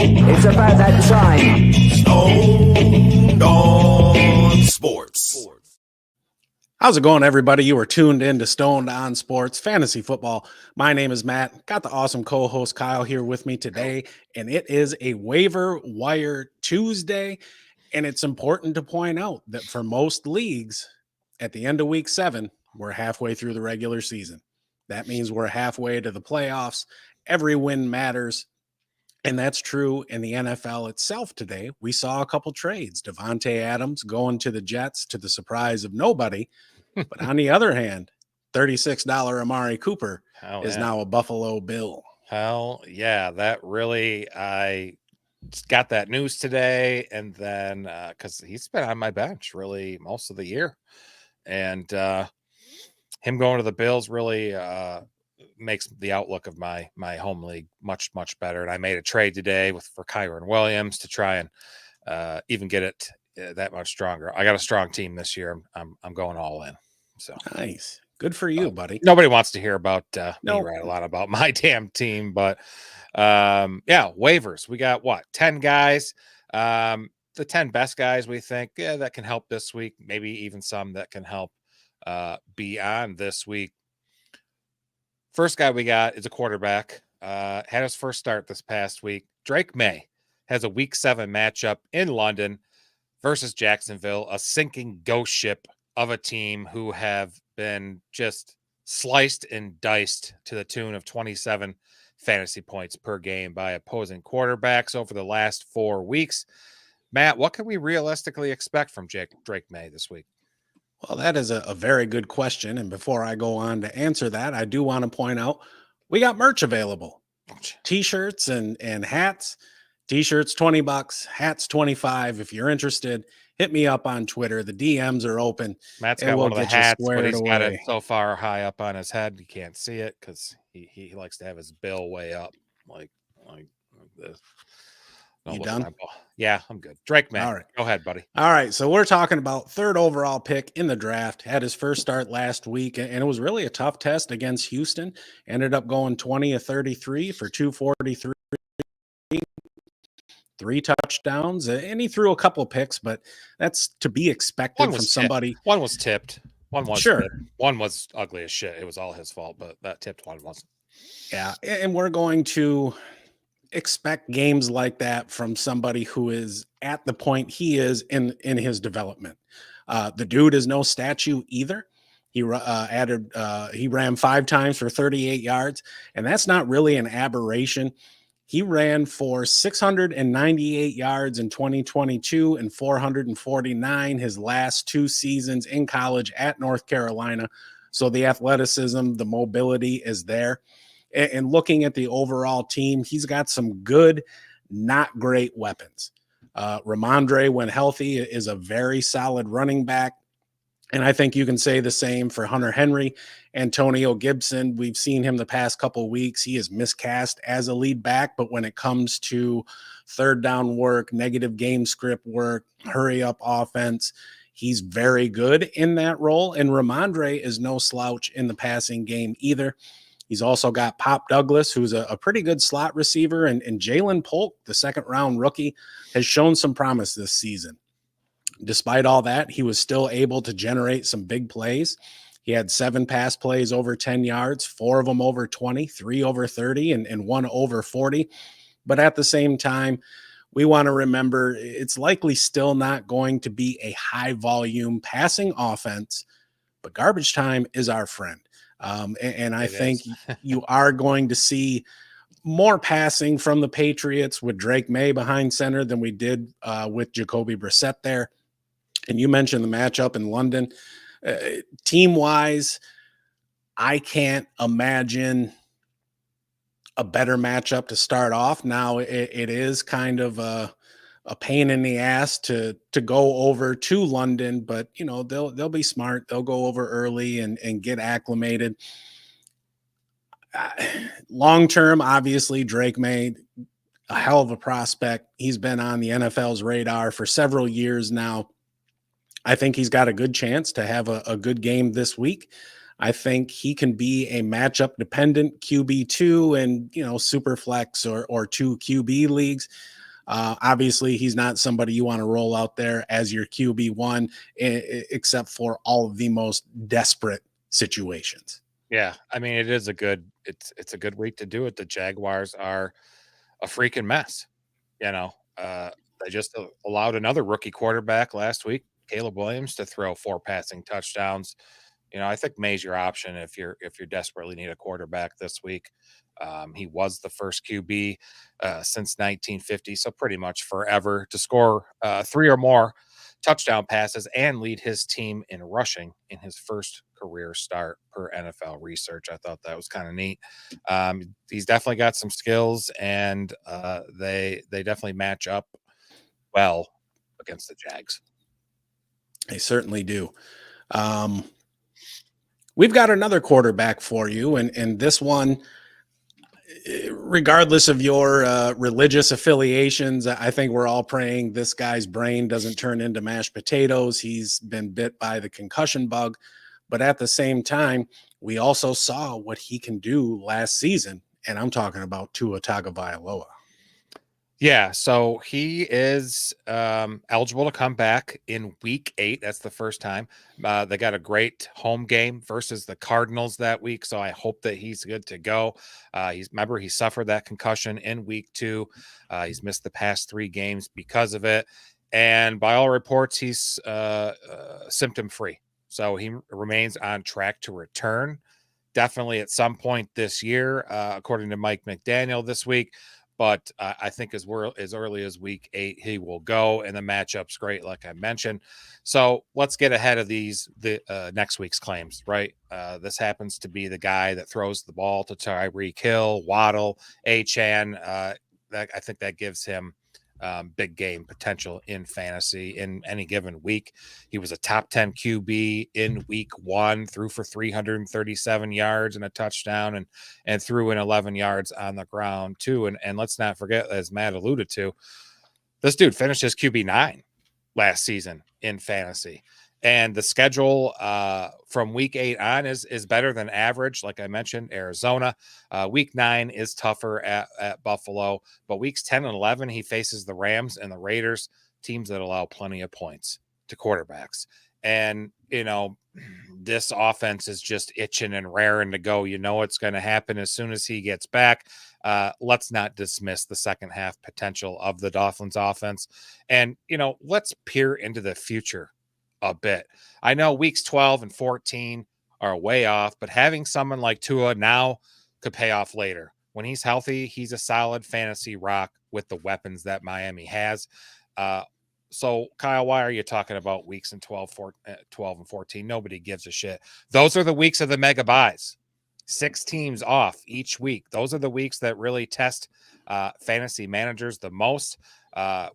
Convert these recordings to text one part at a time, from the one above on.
It's about that time. Stoned on Sports. How's it going, everybody? You are tuned in to Stoned on Sports Fantasy Football. My name is Matt. Got the awesome co-host Kyle here with me today, and it is a waiver wire Tuesday. And it's important to point out that for most leagues, at the end of week 7, we're halfway through the regular season. That means we're halfway to the playoffs. Every win matters. And that's true in the NFL itself today. We saw a couple trades. Devontae Adams going to the Jets to the surprise of nobody. But on the other hand, $36 Amari Cooper is now a Buffalo Bill. Hell yeah. That really, I got that news today. And then, because he's been on my bench really most of the year. And him going to the Bills really makes the outlook of my home league much better. And I made a trade today for Kyron Williams to try and even get it that much stronger. I got a strong team this year. I'm going all in. So nice, good for you, buddy. Nobody wants to hear about me write a lot about my damn team, but yeah, waivers. We got 10 guys. The 10 best guys we think that can help this week. Maybe even some that can help beyond this week. First guy we got is a quarterback. Had his first start this past week. Drake Maye has a week 7 matchup in London versus Jacksonville, a sinking ghost ship of a team who have been just sliced and diced to the tune of 27 fantasy points per game by opposing quarterbacks over the last 4 weeks. Matt, what can we realistically expect from Drake Maye this week? Well, that is a very good question. And before I go on to answer that, I do want to point out we got merch available. T-shirts and hats. T-shirts, $20, hats, $25. If you're interested, hit me up on Twitter. The DMs are open. Matt's got one of the hats, but he's got it so far high up on his head you can't see it because he likes to have his bill way up like this. You done? Yeah, I'm good. Drake Maye. All right. Go ahead, buddy. All right. So we're talking about 3rd overall pick in the draft. Had his first start last week, and it was really a tough test against Houston. Ended up going 20 of 33 for 243, 3 touchdowns, and he threw a couple picks, but that's to be expected from somebody. One was tipped. One was sure. Tipped. One was ugly as shit. It was all his fault, but that tipped one wasn't. Yeah, and we're going to expect games like that from somebody who is at the point he is in his development. The dude is no statue either. He ran 5 times for 38 yards, and that's not really an aberration. He ran for 698 yards in 2022 and 449 his last 2 seasons in college at North Carolina. So the athleticism, the mobility is there. And looking at the overall team, he's got some good, not great weapons. Ramondre, when healthy, is a very solid running back. And I think you can say the same for Hunter Henry. Antonio Gibson, we've seen him the past couple of weeks. He is miscast as a lead back, but when it comes to 3rd down work, negative game script work, hurry up offense, he's very good in that role. And Ramondre is no slouch in the passing game either. He's also got Pop Douglas, who's a pretty good slot receiver, and Jalen Polk, the 2nd-round rookie, has shown some promise this season. Despite all that, he was still able to generate some big plays. He had 7 pass plays over 10 yards, 4 of them over 20, 3 over 30, and 1 over 40. But at the same time, we want to remember it's likely still not going to be a high-volume passing offense, but garbage time is our friend. And I think you are going to see more passing from the Patriots with Drake Maye behind center than we did with Jacoby Brissett there. And you mentioned the matchup in London. Team-wise, I can't imagine a better matchup to start off. Now, it is kind of a pain in the ass to go over to London, but you know they'll be smart. They'll go over early and get acclimated. Long term, obviously, Drake Maye, a hell of a prospect. He's been on the NFL's radar for several years now. I think he's got a good chance to have a good game this week. I think he can be a matchup dependent QB2 and, super flex or 2 QB leagues. Obviously, he's not somebody you want to roll out there as your QB1, except for all of the most desperate situations. Yeah, I mean, it's a good week to do it. The Jaguars are a freaking mess. They just allowed another rookie quarterback last week, Caleb Williams, to throw 4 passing touchdowns. I think May's your option if you're desperately need a quarterback this week. He was the first QB since 1950, so pretty much forever to score 3 or more touchdown passes and lead his team in rushing in his first career start per NFL research. I thought that was kind of neat. He's definitely got some skills, and they definitely match up well against the Jags. They certainly do. We've got another quarterback for you, and this one, regardless of your religious affiliations, I think we're all praying this guy's brain doesn't turn into mashed potatoes. He's been bit by the concussion bug, but at the same time, we also saw what he can do last season, and I'm talking about Tua Tagovailoa. Yeah, so he is eligible to come back in week 8. That's the first time. They got a great home game versus the Cardinals that week, so I hope that he's good to go. He suffered that concussion in week 2. He's missed the past 3 games because of it, and by all reports, he's symptom-free. So he remains on track to return, definitely at some point this year, according to Mike McDaniel this week. But I think as early as week 8, he will go, and the matchup's great, like I mentioned. So let's get ahead of the next week's claims, right? This happens to be the guy that throws the ball to Tyreek Hill, Waddle, Achane. I think that gives him big game potential in fantasy in any given week. He was a top 10 QB in week 1, threw for 337 yards and a touchdown and threw in 11 yards on the ground too. And let's not forget, as Matt alluded to, this dude finished his QB9 last season in fantasy. And the schedule from week 8 on is better than average. Like I mentioned, Arizona. Week 9 is tougher at Buffalo. But weeks 10 and 11, he faces the Rams and the Raiders, teams that allow plenty of points to quarterbacks. And, this offense is just itching and raring to go. It's going to happen as soon as he gets back. Let's not dismiss the second half potential of the Dolphins offense. And, let's peer into the future a bit. I know weeks 12 and 14 are way off, but having someone like Tua now could pay off later. When he's healthy, he's a solid fantasy rock with the weapons that Miami has. So, Kyle, why are you talking about weeks in 12 and 14? Nobody gives a shit. Those are the weeks of the mega buys. 6 teams off each week. Those are the weeks that really test fantasy managers the most.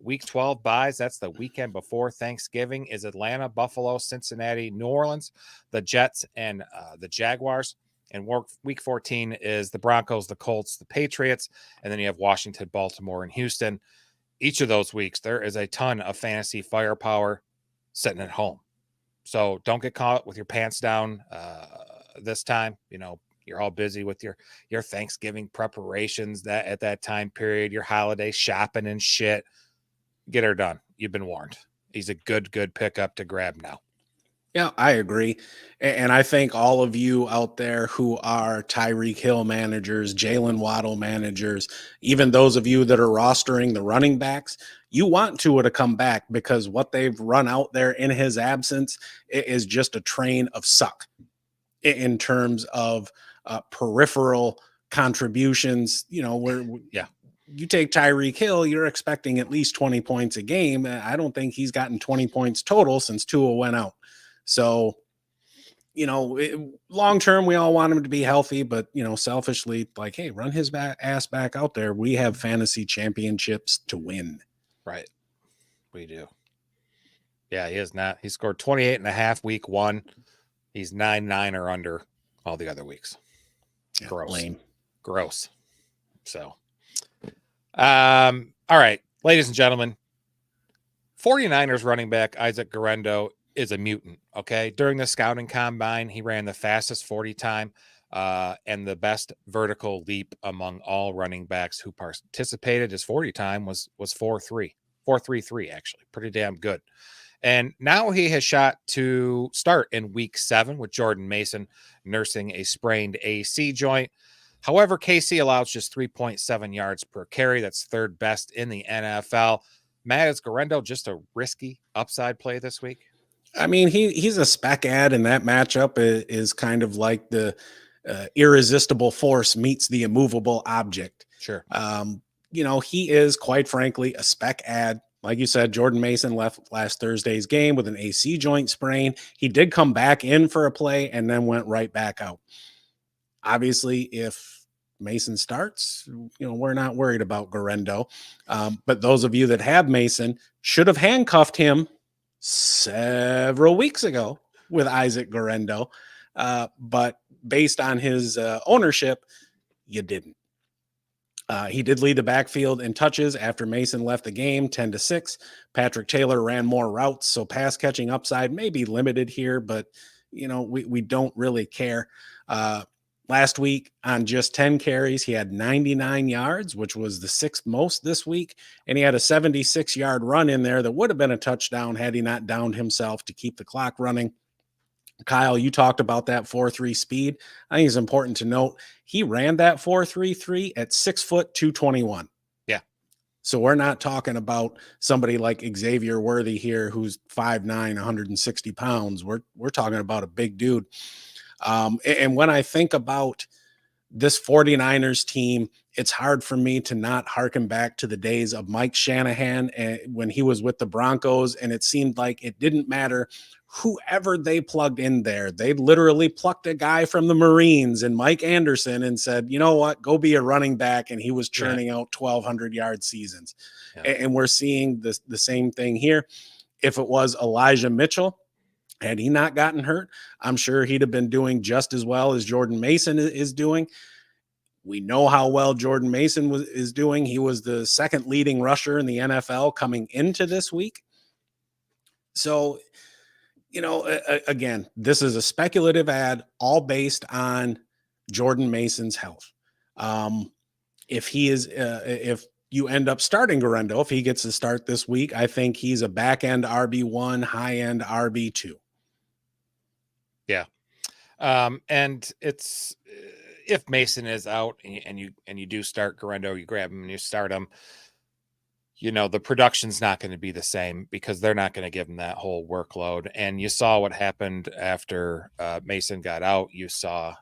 Week 12 buys, that's the weekend before Thanksgiving, is Atlanta, Buffalo, Cincinnati, New Orleans, the Jets, and the Jaguars. And week 14 is the Broncos, the Colts, the Patriots, and then you have Washington, Baltimore, and Houston. Each of those weeks, there is a ton of fantasy firepower sitting at home. So don't get caught with your pants down this time. You're all busy with your Thanksgiving preparations at that time period, your holiday shopping and shit. Get her done. You've been warned. He's a good pickup to grab now. Yeah, I agree. And I think all of you out there who are Tyreek Hill managers, Jalen Waddle managers, even those of you that are rostering the running backs, you want Tua to come back because what they've run out there in his absence is just a train of suck in terms of peripheral contributions. Yeah. You take Tyreek Hill, you're expecting at least 20 points a game. I don't think he's gotten 20 points total since Tua went out. So, long term, we all want him to be healthy, but, selfishly, like, hey, run his ass back out there. We have fantasy championships to win. Right. We do. Yeah, he is not. He scored 28.5 week 1. He's 9 or under all the other weeks. Yeah, Gross. Lame. Gross. So, all right, ladies and gentlemen, 49ers running back Isaac Guerendo is a mutant. Okay. During the scouting combine, he ran the fastest 40 time and the best vertical leap among all running backs who participated. His 40 time was 4.33, actually. Pretty damn good. And now he has shot to start in week 7 with Jordan Mason nursing a sprained AC joint. However, KC allows just 3.7 yards per carry. That's third best in the NFL. Matt, is Guerendo just a risky upside play this week? I mean, he's a spec ad, and that matchup is kind of like the irresistible force meets the immovable object. Sure. He is, quite frankly, a spec ad. Like you said, Jordan Mason left last Thursday's game with an AC joint sprain. He did come back in for a play and then went right back out. Obviously, if Mason starts, we're not worried about Guerendo. But those of you that have Mason should have handcuffed him several weeks ago with Isaac Guerendo. But based on his ownership, you didn't. He did lead the backfield in touches after Mason left the game, 10-6. Patrick Taylor ran more routes, so pass catching upside may be limited here, but we don't really care. Last week on just 10 carries, he had 99 yards, which was the 6th most this week, and he had a 76-yard run in there that would have been a touchdown had he not downed himself to keep the clock running. Kyle, you talked about that 4.3 speed. I think it's important to note he ran that 4.33 at 6 foot 221. Yeah. So we're not talking about somebody like Xavier Worthy here, who's 5'9", 160 pounds. We're talking about a big dude. And when I think about this 49ers team, it's hard for me to not harken back to the days of Mike Shanahan when he was with the Broncos, and it seemed like it didn't matter whoever they plugged in there. They literally plucked a guy from the Marines and Mike Anderson and said, you know what, go be a running back, and he was churning out 1,200-yard seasons. Yeah. And we're seeing the same thing here. If it was Elijah Mitchell, had he not gotten hurt, I'm sure he'd have been doing just as well as Jordan Mason is doing. We know how well Jordan Mason is doing. He was the 2nd leading rusher in the NFL coming into this week. So, again, this is a speculative ad, all based on Jordan Mason's health. If you end up starting Guerendo, if he gets to start this week, I think he's a back-end RB1, high-end RB2. Yeah. And it's if Mason is out and you do start Guerendo, you grab him and you start him, the production's not going to be the same because they're not going to give him that whole workload. And you saw what happened after Mason got out. You saw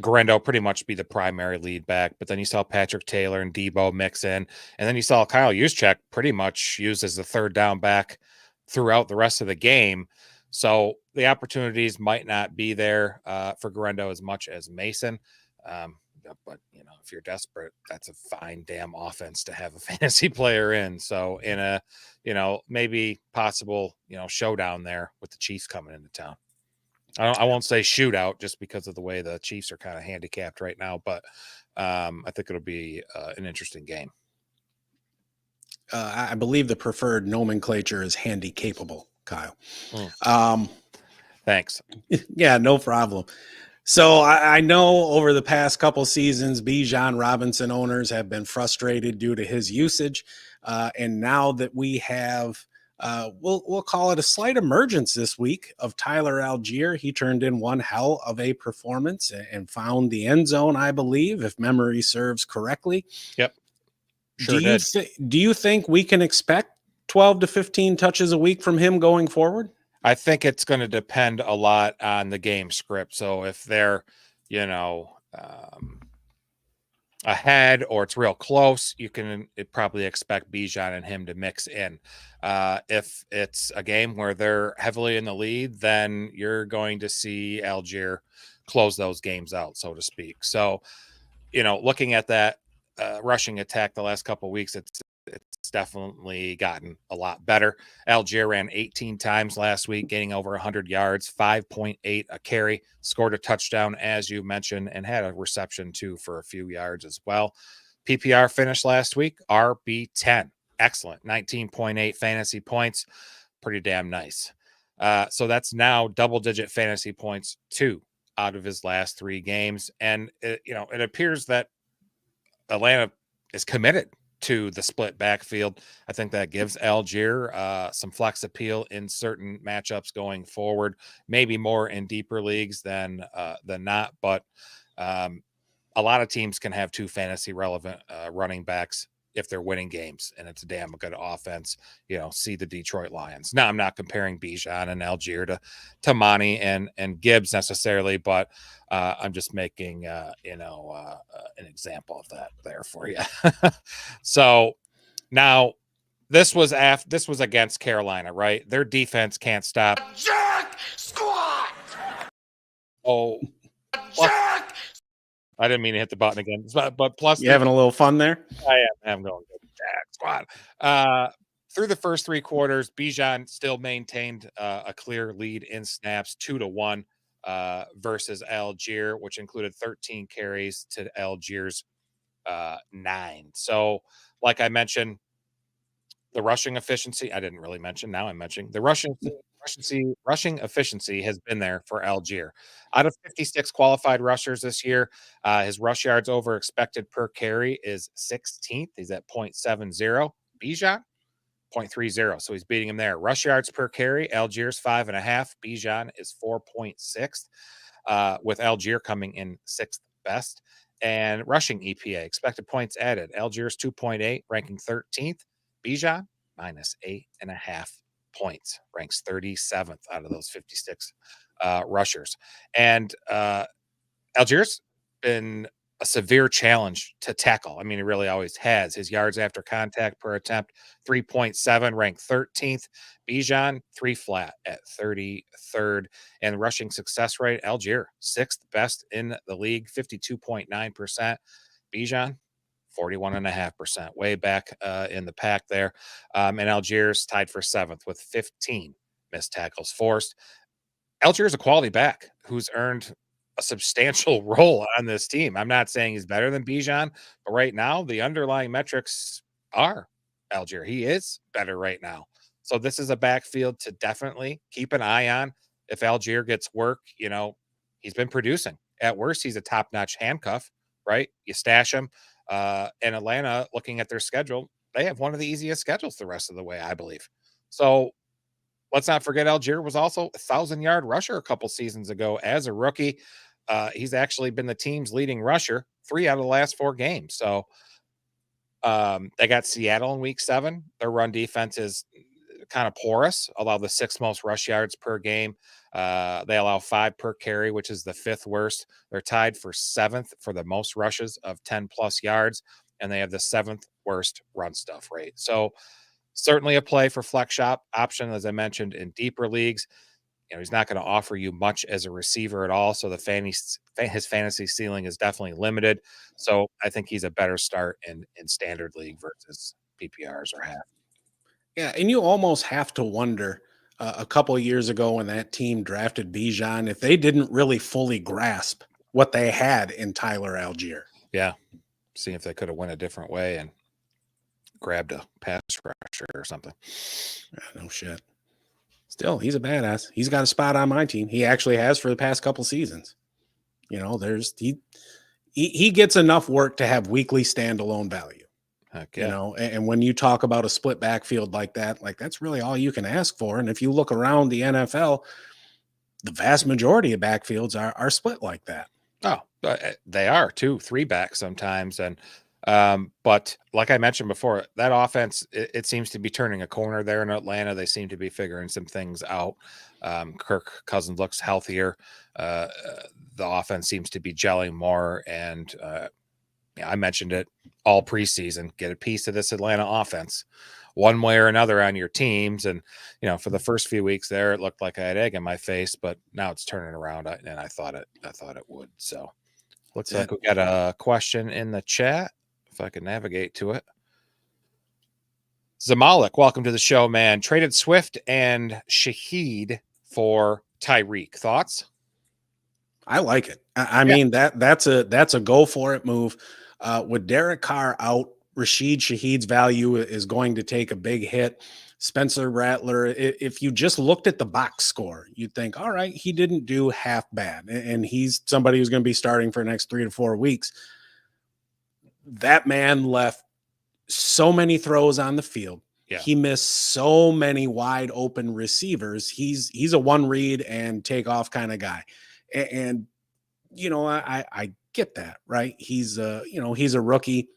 Guerendo pretty much be the primary lead back, but then you saw Patrick Taylor and Debo mix in, and then you saw Kyle Juszczyk pretty much used as the 3rd down back throughout the rest of the game. So the opportunities might not be there for Guerendo as much as Mason. But, if you're desperate, that's a fine damn offense to have a fantasy player in. So in a, maybe possible, showdown there with the Chiefs coming into town. I won't say shootout just because of the way the Chiefs are kind of handicapped right now, but I think it'll be an interesting game. I believe the preferred nomenclature is handy capable, Kyle. Thanks. Yeah, no problem. So I know over the past couple seasons, Bijan Robinson owners have been frustrated due to his usage. And now that we have, we'll call it a slight emergence this week of Tyler Allgeier. He turned in one hell of a performance and found the end zone, I believe, if memory serves correctly. Yep. Sure do you think we can expect 12 to 15 touches a week from him going forward? I think it's going to depend a lot on the game script. So if they're, ahead or it's real close, you can probably expect Bijan and him to mix in. If it's a game where they're heavily in the lead, then you're going to see Allgeier close those games out, so to speak. So, looking at that rushing attack the last couple of weeks, it's definitely gotten a lot better. Allgeier ran 18 times last week, gaining over 100 yards, 5.8 a carry, scored a touchdown, as you mentioned, and had a reception too for a few yards as well. PPR finished last week, RB10. Excellent. 19.8 fantasy points. pretty damn nice. So that's now double-digit fantasy points, 2 out of his last 3 games. And, it appears that Atlanta is committed to the split backfield. I think that gives Allgeier some flex appeal in certain matchups going forward, maybe more in deeper leagues than not. But a lot of teams can have 2 fantasy relevant running backs if they're winning games, and it's a damn good offense. See the Detroit Lions. Now, I'm not comparing Bijan and Allgeier to Monty and Gibbs necessarily, but I'm just making an example of that there for you. So now this was against Carolina, right? Their defense can't stop. Jerk squad. Oh, jerk. I didn't mean to hit the button again, but plus You having a little fun there? I am going to Jack squad. Through the first 3 quarters, Bijan still maintained a clear lead in snaps, 2-1 versus Allgeier, which included 13 carries to Allgeier's 9. So, like I mentioned, the rushing efficiency, I didn't really mention. Now I'm mentioning the rushing efficiency has been there for Allgeier. Out of 56 qualified rushers this year, his rush yards over expected per carry is 16th. He's at 0.70. Bijan, 0.30. So he's beating him there. Rush yards per carry, Allgeier's 5.5. Bijan is 4.6, with Allgeier coming in 6th best. And rushing EPA, expected points added, Allgeier's 2.8, ranking 13th. Bijan, minus 8.5 points, ranks 37th out of those 56 rushers. And Allgeier's been a severe challenge to tackle. I mean, he really always has. His yards after contact per attempt, 3.7, ranked 13th. Bijan, 3 flat at 33rd. And rushing success rate, Allgeier, 6th best in the league, 52.9%. Bijan, 41.5%, way back in the pack there. And Allgeier's tied for 7th with 15 missed tackles forced. Allgeier is a quality back who's earned a substantial role on this team. I'm not saying he's better than Bijan, but right now the underlying metrics are Allgeier. He is better right now. So this is a backfield to definitely keep an eye on. If Allgeier gets work, he's been producing. At worst, he's a top-notch handcuff, right? You stash him. And Atlanta, looking at their schedule, they have one of the easiest schedules the rest of the way, I believe. So let's not forget Allgeier was also a 1,000-yard rusher a couple seasons ago as a rookie. He's actually been the team's leading rusher 3 out of the last 4 games. So they got Seattle in week 7. Their run defense is kind of porous, allow the 6th most rush yards per game. They allow 5 per carry, which is the 5th worst. They're tied for 7th for the most rushes of 10 plus yards, and they have the 7th worst run stuff rate. So certainly a play for flex shop option, as I mentioned, in deeper leagues. He's not going to offer you much as a receiver at all. So his fantasy ceiling is definitely limited. So I think he's a better start in standard league versus PPRs or half. Yeah, and you almost have to wonder a couple of years ago when that team drafted Bijan if they didn't really fully grasp what they had in Tyler Allgeier. Yeah, seeing if they could have went a different way and grabbed a pass rusher or something. Yeah, no shit. Still, he's a badass. He's got a spot on my team. He actually has for the past couple seasons. He gets enough work to have weekly standalone value. Heck yeah. And when you talk about a split backfield like that's really all you can ask for. And if you look around the NFL, the vast majority of backfields are split like that. Oh, they are 2-3 back sometimes. And but like I mentioned before, that offense, it seems to be turning a corner there in Atlanta. They seem to be figuring some things out. Kirk Cousins looks healthier. The offense seems to be gelling more. And I mentioned it all preseason. Get a piece of this Atlanta offense one way or another on your teams. And, for the first few weeks there, it looked like I had egg in my face, but now it's turning around, and I thought it would. So looks like we got a question in the chat, if I can navigate to it. Zamalik, welcome to the show, man. Traded Swift and Shaheed for Tyreek. Thoughts? I like it. I mean, that's a go for it move. With Derek Carr out, Rashid Shaheed's value is going to take a big hit. Spencer Rattler, if you just looked at the box score, you'd think, all right, he didn't do half bad. And he's somebody who's going to be starting for the next 3 to 4 weeks. That man left so many throws on the field. Yeah. He missed so many wide open receivers. He's a one read and take off kind of guy. And I get that, right? He's a rookie.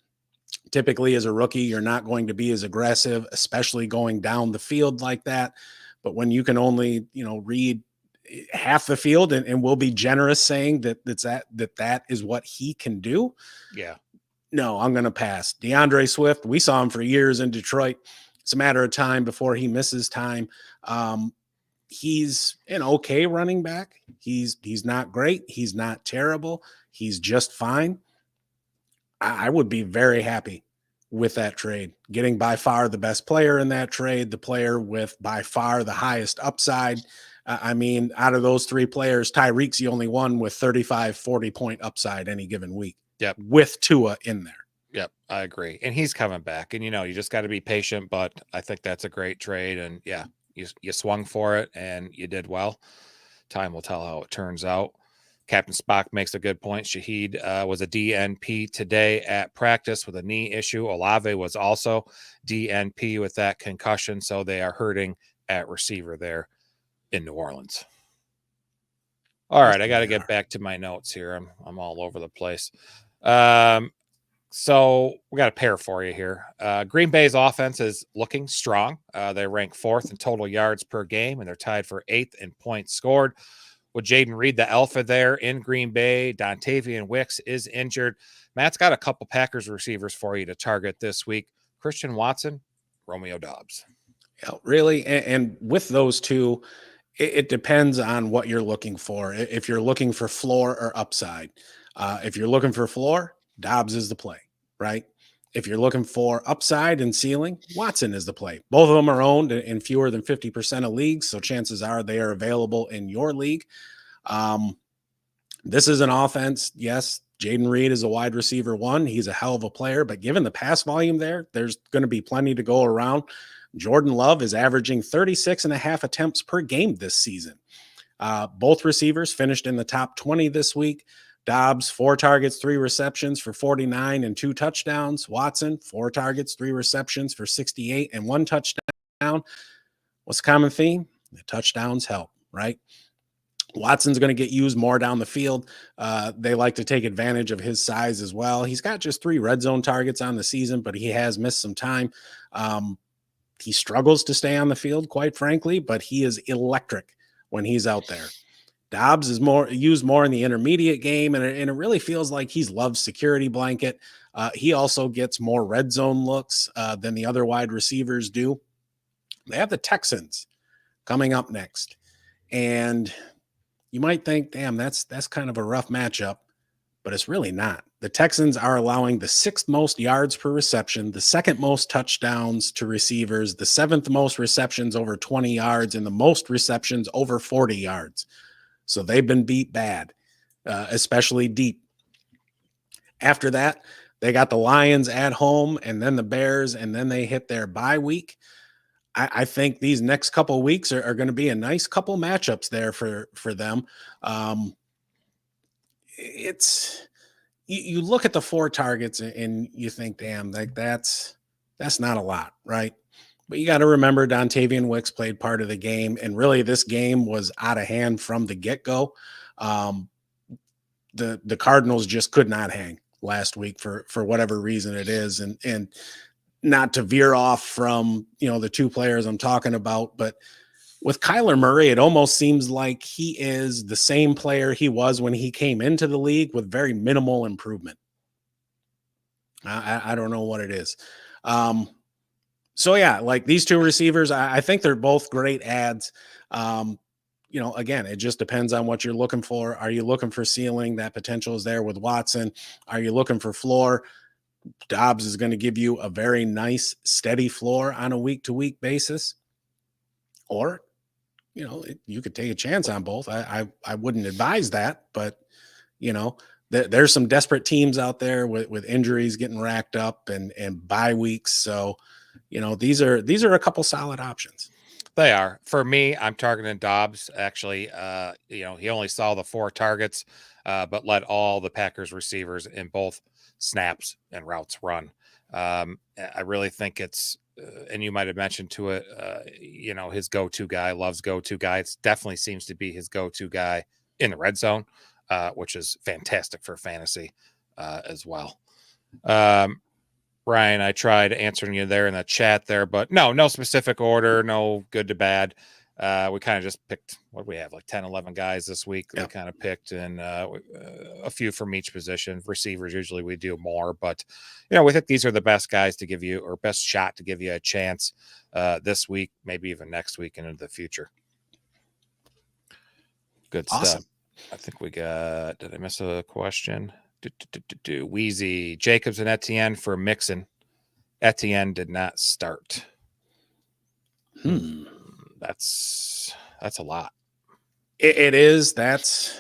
Typically as a rookie, you're not going to be as aggressive, especially going down the field like that. But when you can only, read half the field and we'll be generous saying that is what he can do. Yeah. No, I'm going to pass. DeAndre Swift, we saw him for years in Detroit. It's a matter of time before he misses time. He's an okay running back. He's not great. He's not terrible. He's just fine. I would be very happy with that trade, getting by far the best player in that trade, the player with by far the highest upside. Out of those 3 players, Tyreek's the only one with 35, 40-point upside any given week. Yep. With Tua in there. Yep, I agree. And he's coming back. And, you just got to be patient, but I think that's a great trade. And, yeah, you swung for it, and you did well. Time will tell how it turns out. Captain Spock makes a good point. Shaheed was a DNP today at practice with a knee issue. Olave was also DNP with that concussion, so they are hurting at receiver there in New Orleans. All right, I got to get back to my notes here. I'm all over the place. So we got a pair for you here. Green Bay's offense is looking strong. They rank 4th in total yards per game, and they're tied for 8th in points scored. With Jaden Reed, the alpha there in Green Bay, Dontavian Wicks is injured. Matt's got a couple Packers receivers for you to target this week. Christian Watson, Romeo Doubs. Yeah, really. And with those two, it depends on what you're looking for. If you're looking for floor or upside, if you're looking for floor, Doubs is the play, right? If you're looking for upside and ceiling, Watson is the play. Both of them are owned in fewer than 50% of leagues, so chances are they are available in your league. This is an offense. Yes, Jaden Reed is a wide receiver 1. He's a hell of a player, but given the pass volume there's going to be plenty to go around. Jordan Love is averaging 36.5 attempts per game this season. Both receivers finished in the top 20 this week. Doubs, 4 targets, 3 receptions for 49 and 2 touchdowns. Watson, 4 targets, 3 receptions for 68 and 1 touchdown. What's the common theme? The touchdowns help, right? Watson's going to get used more down the field. They like to take advantage of his size as well. He's got just 3 red zone targets on the season, but he has missed some time. He struggles to stay on the field, quite frankly, but he is electric when he's out there. Doubs is used more in the intermediate game, and it really feels like he's Love's security blanket. He also gets more red zone looks than the other wide receivers do. They have the Texans coming up next, and you might think, damn, that's kind of a rough matchup, but it's really not. The Texans are allowing the 6th most yards per reception, the 2nd most touchdowns to receivers, the 7th most receptions over 20 yards, and the most receptions over 40 yards. So they've been beat bad, especially deep. After that, they got the Lions at home and then the Bears, and then they hit their bye week. I think these next couple of weeks are going to be a nice couple matchups there for them. You look at the 4 targets and you think, damn, like that's not a lot, right? But you got to remember Dontavian Wicks played part of the game, and really this game was out of hand from the get-go. The Cardinals just could not hang last week for whatever reason it is, and not to veer off from the 2 players I'm talking about, but with Kyler Murray, it almost seems like he is the same player he was when he came into the league with very minimal improvement. I don't know what it is. So yeah, like these 2 receivers, I think they're both great ads. Again, it just depends on what you're looking for. Are you looking for ceiling? That potential is there with Watson. Are you looking for floor? Doubs is going to give you a very nice, steady floor on a week-to-week basis. Or, you could take a chance on both. I wouldn't advise that, but, there's some desperate teams out there with injuries getting racked up and bye weeks. So, these are a couple solid options. They are. For me, I'm targeting Doubs. Actually, he only saw the 4 targets, but led all the Packers receivers in both snaps and routes run. I really think it's, and you might have mentioned to it, his go-to guy, loves go-to guy. It definitely seems to be his go-to guy in the red zone, which is fantastic for fantasy as well. Ryan, I tried answering you there in the chat there, but no specific order, no good to bad. We kind of just picked, what do we have, like 10, 11 guys this week that we kind of picked, and a few from each position. Receivers, usually we do more, but, we think these are the best guys to give you, or best shot to give you a chance this week, maybe even next week and into the future. Good awesome stuff. I think we got, did I miss a question? Wheezy, Jacobs and Etienne for Mixon. Etienne did not start. That's a lot. It is. That's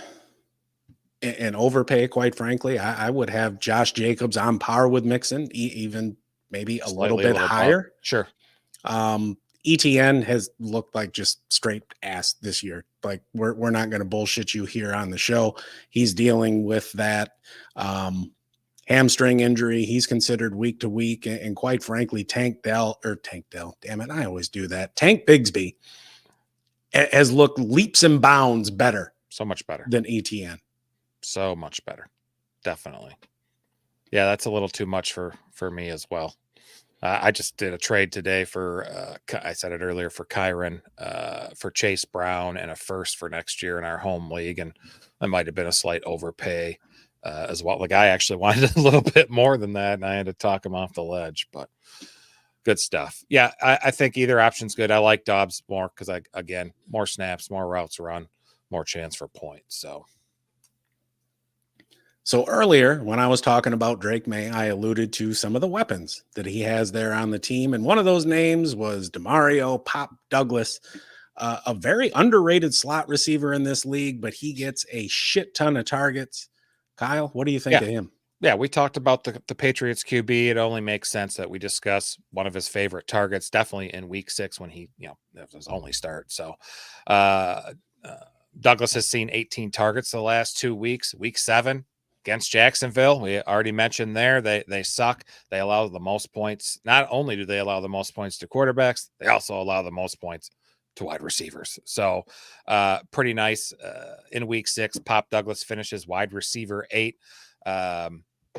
an overpay, quite frankly. I would have Josh Jacobs on par with Mixon, even maybe a little bit higher. Sure. ETN has looked like just straight ass this year. Like we're not going to bullshit you here on the show. He's dealing with that hamstring injury. He's considered week to week, and quite frankly, Tank Bigsby has looked leaps and bounds better. So much better than ETN. So much better. Definitely. Yeah, that's a little too much for me as well. I just did a trade today for, I said it earlier, for Kyron, for Chase Brown and a first for next year in our home league. And that might have been a slight overpay as well. The guy actually wanted a little bit more than that, and I had to talk him off the ledge, but good stuff. Yeah, I think either option's good. I like Doubs more because, again, more snaps, more routes run, more chance for points. So earlier, when I was talking about Drake Maye, I alluded to some of the weapons that he has there on the team. And one of those names was DeMario Pop Douglas, a very underrated slot receiver in this league, but he gets a shit ton of targets. Kyle, what do you think of him? Yeah, we talked about the Patriots QB. It only makes sense that we discuss one of his favorite targets, definitely in week 6 when he, that was his only start. So Douglas has seen 18 targets the last 2 weeks. Week 7 against Jacksonville, we already mentioned there, they suck. They allow the most points. Not only do they allow the most points to quarterbacks, they also allow the most points to wide receivers. So pretty nice. In week 6, Pop Douglas finishes wide receiver 8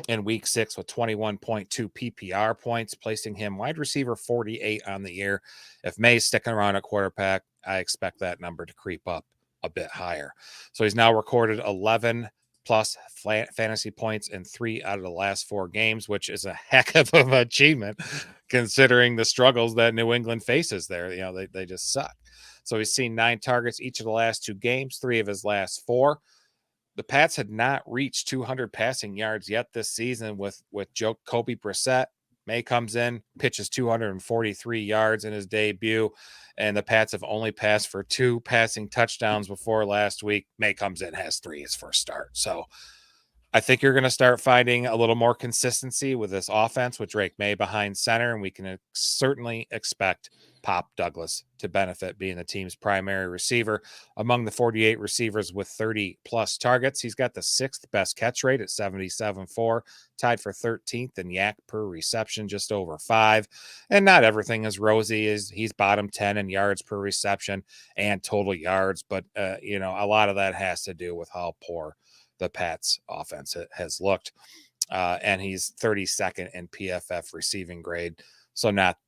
in week 6 with 21.2 PPR points, placing him wide receiver 48 on the year. If May's sticking around at quarterback, I expect that number to creep up a bit higher. So he's now recorded 11 plus fantasy points in 3 out of the last 4 games, which is a heck of an achievement considering the struggles that New England faces there. They just suck. So he's seen 9 targets each of the last 2 games, 3 of his last 4. The Pats had not reached 200 passing yards yet this season with Jacoby Brissett. May comes in, pitches 243 yards in his debut, and the Pats have only passed for 2 passing touchdowns before last week. May comes in, has 3 his first start. So I think you're going to start finding a little more consistency with this offense with Drake Maye behind center, and we can certainly expect Pop Douglas to benefit being the team's primary receiver. Among the 48 receivers with 30-plus targets, he's got the 6th best catch rate at 77.4, tied for 13th in yak per reception, just over 5. And not everything is rosy. He's bottom 10 in yards per reception and total yards, but a lot of that has to do with how poor the Pats offense has looked. And he's 32nd in PFF receiving grade, so not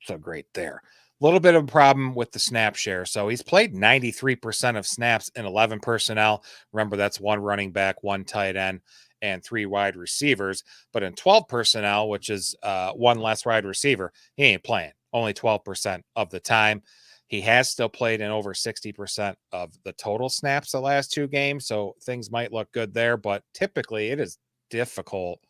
so great there. A little bit of a problem with the snap share. So he's played 93% of snaps in 11 personnel. Remember, that's 1 running back, 1 tight end, and 3 wide receivers. But in 12 personnel, which is 1 less wide receiver, he ain't playing. Only 12% of the time. He has still played in over 60% of the total snaps the last 2 games. So things might look good there, but typically it is difficult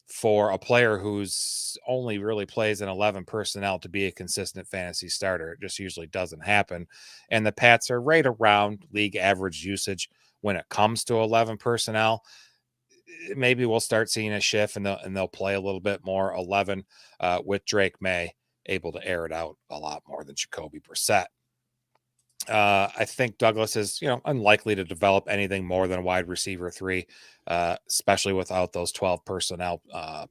for a player who's only really plays in 11 personnel to be a consistent fantasy starter. It just usually doesn't happen. And the Pats are right around league average usage when it comes to 11 personnel. maybe we'll start seeing a shift and they'll play a little bit more 11 with Drake Maye able to air it out a lot more than Jacoby Brissett. I think Douglas is, unlikely to develop anything more than a wide receiver 3, especially without those 12 personnel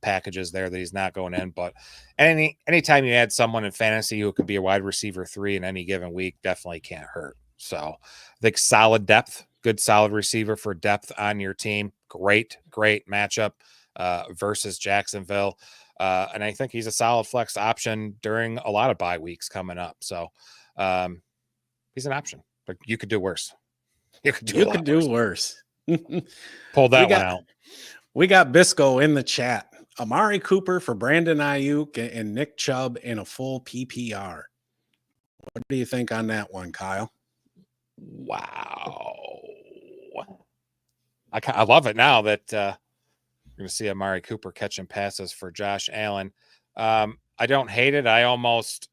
packages there that he's not going in. But anytime you add someone in fantasy who could be a wide receiver 3 in any given week, definitely can't hurt. So I think solid depth, good solid receiver for depth on your team. Great matchup versus Jacksonville. And I think he's a solid flex option during a lot of bye weeks coming up. So, he's an option, but you could do worse. You could do worse. Pull that one out. We got Bisco in the chat. Amari Cooper for Brandon Ayuk and Nick Chubb in a full PPR. What do you think on that one, Kyle? Wow. I love it now that you're going to see Amari Cooper catching passes for Josh Allen. I don't hate it. I almost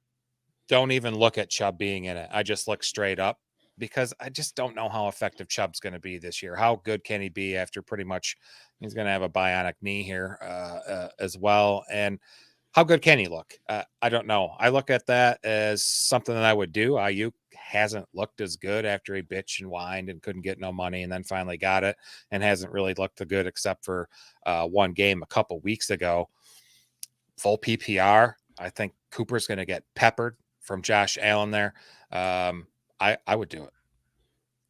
don't even look at Chubb being in it. I just look straight up because I just don't know how effective Chubb's going to be this year. How good can he be after pretty much he's going to have a bionic knee here as well? And how good can he look? I don't know. I look at that as something that I would do. Ayuk hasn't looked as good after he bitched and whined and couldn't get no money and then finally got it and hasn't really looked good except for one game a couple weeks ago. Full PPR. I think Cooper's going to get peppered from Josh Allen there. I would do it.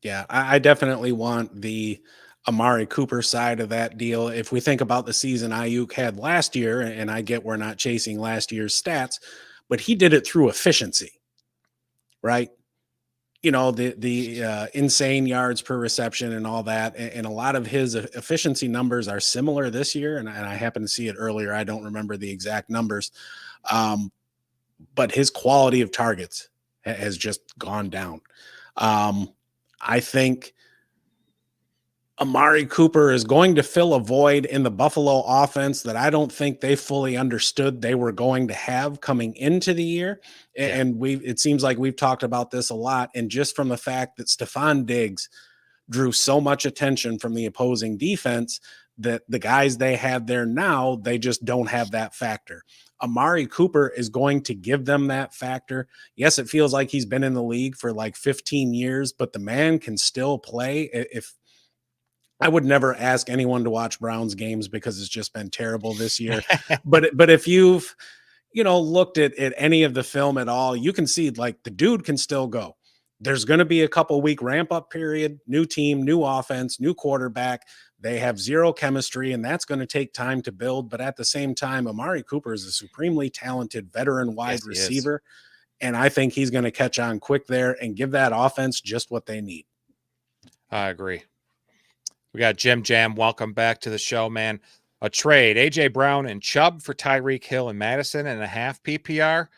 Yeah, I definitely want the Amari Cooper side of that deal. If we think about the season Ayuk had last year, and I get we're not chasing last year's stats, but he did it through efficiency, right? The insane yards per reception and all that. And a lot of his efficiency numbers are similar this year. And I happen to see it earlier. I don't remember the exact numbers. But his quality of targets has just gone down. I think Amari Cooper is going to fill a void in the Buffalo offense that I don't think they fully understood they were going to have coming into the year. Yeah. And it seems like we've talked about this a lot. And just from the fact that Stephon Diggs drew so much attention from the opposing defense that the guys they have there now, they just don't have that factor. Amari Cooper is going to give them that factor. Yes, it feels like he's been in the league for like 15 years, but the man can still play. If I would never ask anyone to watch Browns games because it's just been terrible this year. but if you've, looked at any of the film at all, you can see like the dude can still go. There's going to be a couple week ramp up period, new team, new offense, new quarterback. They have zero chemistry, and that's going to take time to build. But at the same time, Amari Cooper is a supremely talented veteran wide receiver, and I think he's going to catch on quick there and give that offense just what they need. I agree. We got Jim Jam. Welcome back to the show, man. A trade, A.J. Brown and Chubb for Tyreek Hill and Madison and a half PPR.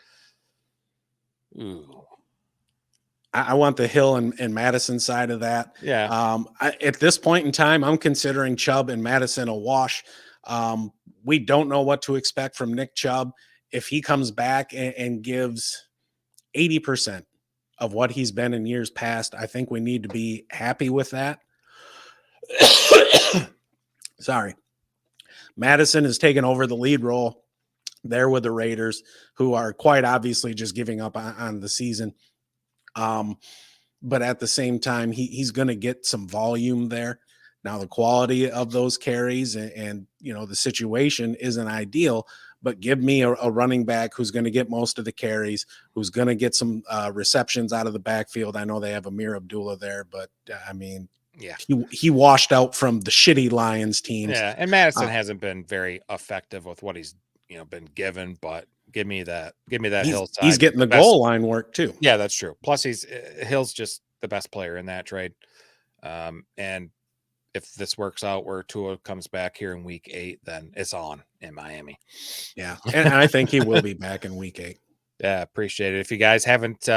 Ooh. I want the Hill and Madison side of that. Yeah. At this point in time, I'm considering Chubb and Madison a wash. We don't know what to expect from Nick Chubb. If he comes back and gives 80% of what he's been in years past, I think we need to be happy with that. Sorry. Madison has taken over the lead role there with the Raiders, who are quite obviously just giving up on the season. But at the same time, he's going to get some volume there. Now, the quality of those carries and the situation isn't ideal, but give me a running back who's going to get most of the carries, who's going to get some receptions out of the backfield. I know they have Amir Abdullah there, but yeah, he washed out from the shitty Lions teams. Yeah, and Madison hasn't been very effective with what he's been given, but give me that Hill side. He's getting the goal line work too. Yeah, that's true. Plus, Hill's just the best player in that trade. And if this works out where Tua comes back here in week 8, then it's on in Miami. Yeah, and I think he will be back in week 8. Yeah, appreciate it. If you guys haven't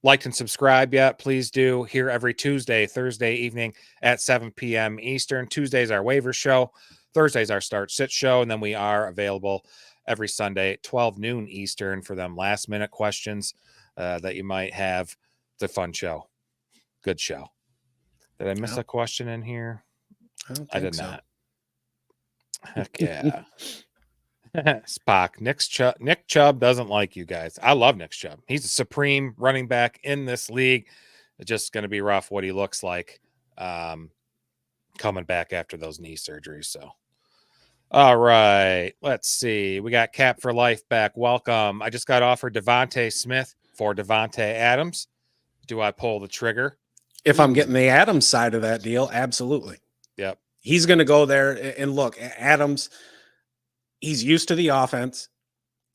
liked and subscribed yet, please do. Here every Tuesday, Thursday evening at 7 p.m. Eastern. Tuesday's our waiver show. Thursday's our start sit show. And then we are available every Sunday at 12 noon Eastern for them last minute questions that you might have. It's a fun show. Good show. Did I miss a question in here? I did so. not. Heck yeah. Spock. Nick Chubb doesn't like you guys. I love Nick Chubb. He's a supreme running back in this league. It's just going to be rough what he looks like coming back after those knee surgeries. So, all right, let's see. We got Cap for Life back. Welcome. I just got offered Devontae Smith for Devontae Adams. Do I pull the trigger? If I'm getting the Adams side of that deal, absolutely. Yep. He's going to go there and look, Adams, he's used to the offense.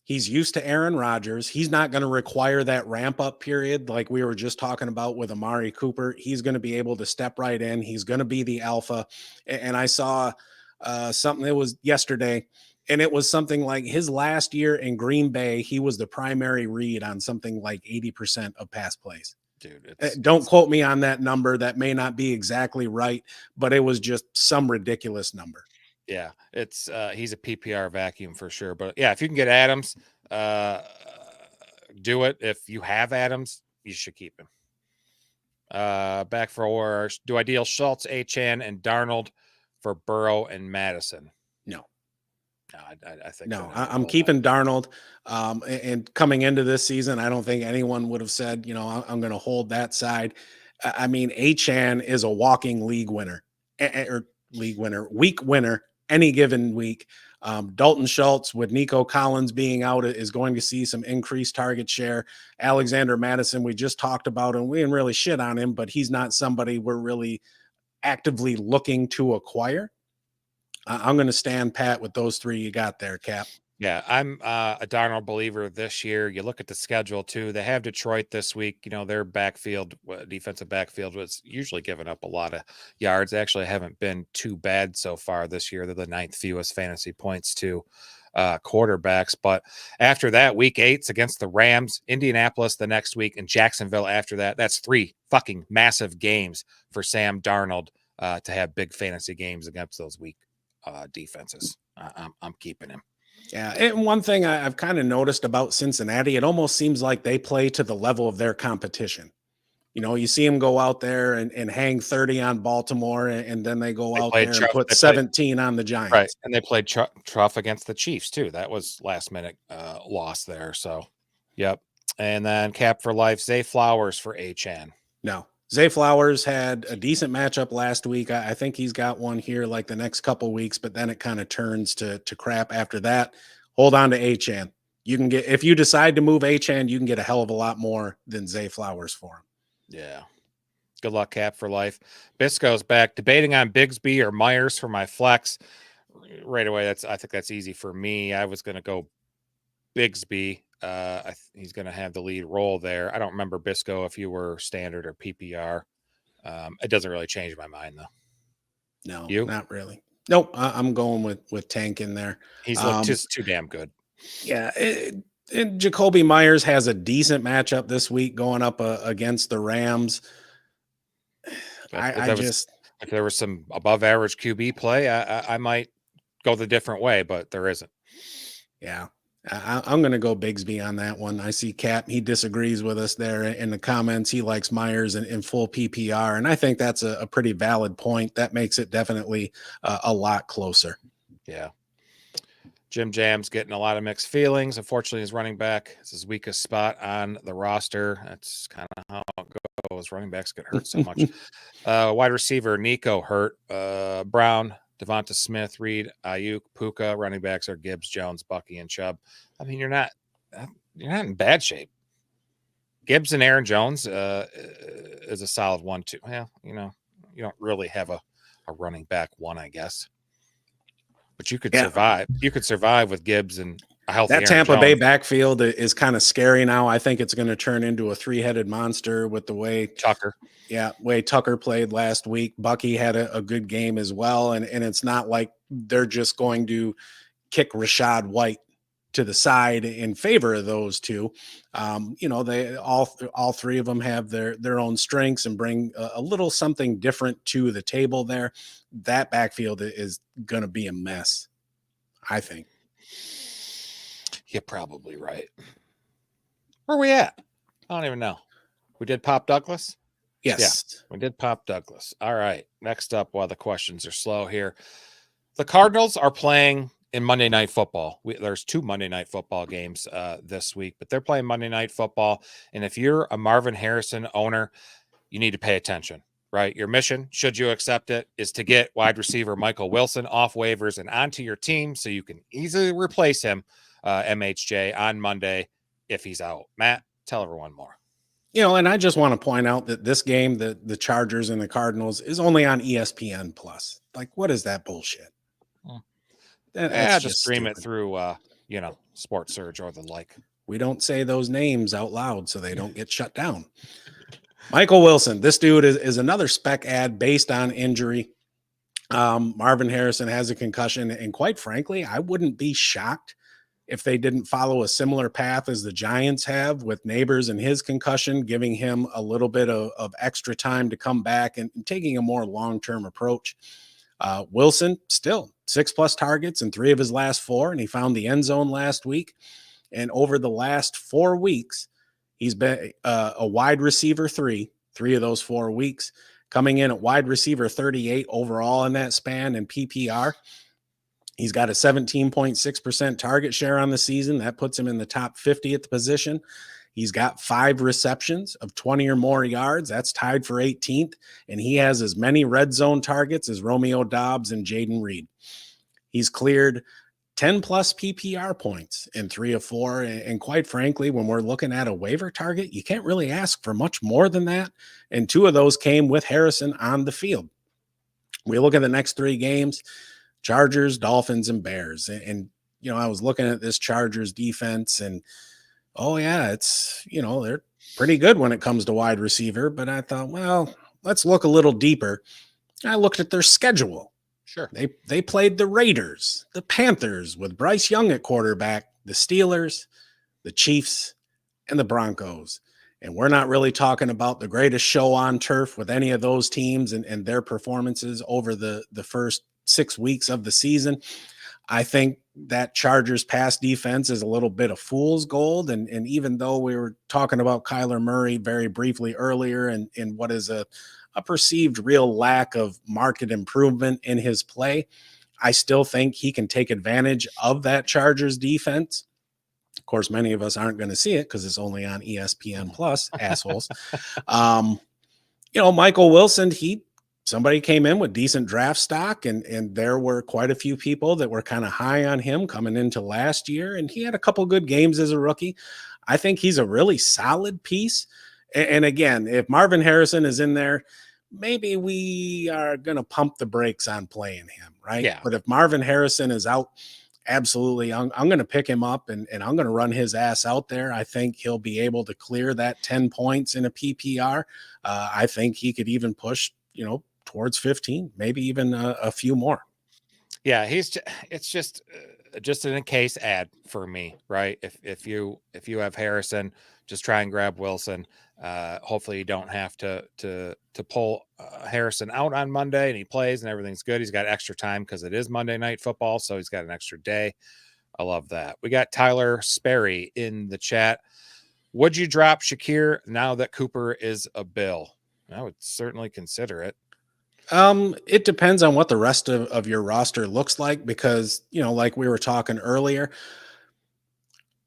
He's used to Aaron Rodgers. He's not going to require that ramp up period like we were just talking about with Amari Cooper. He's going to be able to step right in. He's going to be the alpha. And I saw something that was yesterday, and it was something like his last year in Green Bay, he was the primary read on something like 80% of pass plays. Dude, don't quote me on that number. That may not be exactly right, but it was just some ridiculous number. Yeah, it's he's a PPR vacuum for sure. But yeah, if you can get Adams, do it. If you have Adams, you should keep him. Back for do I deal Schultz, Achane, and Darnold for Burrow and Madison? No. I think no. I'm keeping Darnold. And coming into this season, I don't think anyone would have said, I'm going to hold that side. I mean, Achane is a walking league winner, week winner any given week. Dalton Schultz with Nico Collins being out is going to see some increased target share. Alexander Madison, we just talked about, and we didn't really shit on him, but he's not somebody we're really actively looking to acquire. I'm going to stand pat with those three you got there, Cap. Yeah, I'm a Darnold believer this year. You look at the schedule too. They have Detroit this week. Their backfield, defensive backfield, was usually giving up a lot of yards. They actually haven't been too bad so far this year. They're the 9th fewest fantasy points to quarterbacks. But after that, week 8's against the Rams, Indianapolis the next week, and Jacksonville after that. That's 3 fucking massive games for Sam Darnold to have big fantasy games against those weak defenses. I'm keeping him. Yeah, and one thing I've kind of noticed about Cincinnati, it almost seems like they play to the level of their competition. You see them go out there and hang 30 on Baltimore, and then they go out there and put 17 on the Giants. Right, and they played tough against the Chiefs, too. That was last-minute loss there. So, yep. And then Cap for Life, Zay Flowers for Achane. No. Zay Flowers had a decent matchup last week. I think he's got one here like the next couple weeks, but then it kind of turns to crap after that. Hold on to Achane. You can get, if you decide to move Achane, you can get a hell of a lot more than Zay Flowers for him. Yeah. Good luck, Cap for Life. Bisco's back, debating on Bigsby or Myers for my flex. Right away, I think that's easy for me. I was going to go Bigsby. He's going to have the lead role there. I don't remember Bisco if you were standard or PPR. It doesn't really change my mind though. No, you? Not really. Nope. I'm going with Tank in there. He's looked just too damn good. Yeah. And Jacoby Myers has a decent matchup this week going up against the Rams. If there was some above average QB play, I might go the different way, but there isn't. Yeah. I'm going to go Bigsby on that one. I see Cap. He disagrees with us there in the comments. He likes Myers in full PPR. And I think that's a pretty valid point. That makes it definitely a lot closer. Yeah. Jim Jam's getting a lot of mixed feelings. Unfortunately, his running back is his weakest spot on the roster. That's kind of how it goes. Running backs get hurt so much. Wide receiver, Nico hurt. Brown, Devonta Smith, Reed, Ayuk, Puka. Running backs are Gibbs, Jones, Bucky, and Chubb. I mean, you're not in bad shape. Gibbs and Aaron Jones is a solid 1-2. Well, you don't really have a running back one, I guess. But you could survive. You could survive with Gibbs and a healthy that Aaron Tampa Jones. Bay backfield is kind of scary now. I think it's going to turn into a 3-headed monster with the way Tucker played last week. Bucky had a good game as well, and it's not like they're just going to kick Rashad White to the side in favor of those two. They all three of them have their own strengths and bring a little something different to the table there. That backfield is going to be a mess, I think. You're probably right. Where are we at? I don't even know. We did Pop Douglas? Yes. Yeah, we did Pop Douglas. All right. Next up, while the questions are slow here, The Cardinals are playing in Monday Night Football. There's 2 Monday Night Football games this week, but they're playing Monday Night Football. And if you're a Marvin Harrison owner, you need to pay attention, right? Your mission, should you accept it, is to get wide receiver Michael Wilson off waivers and onto your team so you can easily replace him, MHJ, on Monday if he's out. Matt, tell everyone more. And I just want to point out that this game, the Chargers and the Cardinals, is only on ESPN Plus. Like, what is that bullshit? That's just stream stupid. It through, Sports Surge or the like. We don't say those names out loud so they don't get shut down. Michael Wilson, this dude is another spec ad based on injury. Marvin Harrison has a concussion, and quite frankly, I wouldn't be shocked if they didn't follow a similar path as the Giants have with Neighbors and his concussion, giving him a little bit of extra time to come back and taking a more long-term approach. Wilson, still 6+ targets in 3 of his last 4, and he found the end zone last week. And over the last 4 weeks, he's been a wide receiver 3 of those 4 weeks, coming in at wide receiver 38 overall in that span in PPR. He's got a 17.6% target share on the season. That puts him in the top 50 at the position. He's got 5 receptions of 20 or more yards. That's tied for 18th. And he has as many red zone targets as Romeo Doubs and Jaden Reed. He's cleared 10+ PPR points in 3 of 4. And quite frankly, when we're looking at a waiver target, you can't really ask for much more than that. And 2 of those came with Harrison on the field. We look at the next 3 games. Chargers, Dolphins, and Bears. And I was looking at this Chargers defense and, it's, they're pretty good when it comes to wide receiver. But I thought, well, let's look a little deeper. I looked at their schedule. Sure. They played the Raiders, the Panthers with Bryce Young at quarterback, the Steelers, the Chiefs, and the Broncos. And we're not really talking about the greatest show on turf with any of those teams and their performances over the first 6 weeks of the season. I think that Chargers pass defense is a little bit of fool's gold. And even though we were talking about Kyler Murray very briefly earlier and what is a perceived real lack of market improvement in his play, I still think he can take advantage of that Chargers defense. Of course, many of us aren't going to see it because it's only on ESPN Plus, assholes. Michael Wilson, somebody came in with decent draft stock, and there were quite a few people that were kind of high on him coming into last year, and he had a couple good games as a rookie. I think he's a really solid piece. And again, if Marvin Harrison is in there, maybe we are going to pump the brakes on playing him, right? Yeah. But if Marvin Harrison is out, absolutely, I'm going to pick him up and I'm going to run his ass out there. I think he'll be able to clear that 10 points in a PPR. I think he could even push, towards 15, maybe even a few more. Yeah, it's just an in case ad for me, right? If you have Harrison, just try and grab Wilson. Hopefully you don't have to pull Harrison out on Monday and he plays and everything's good. He's got extra time because it is Monday Night Football, so he's got an extra day. I love that. We got Tyler Sperry in the chat. Would you drop Shakir now that Cooper is a Bill? I would certainly consider it. It depends on what the rest of your roster looks like because, like we were talking earlier,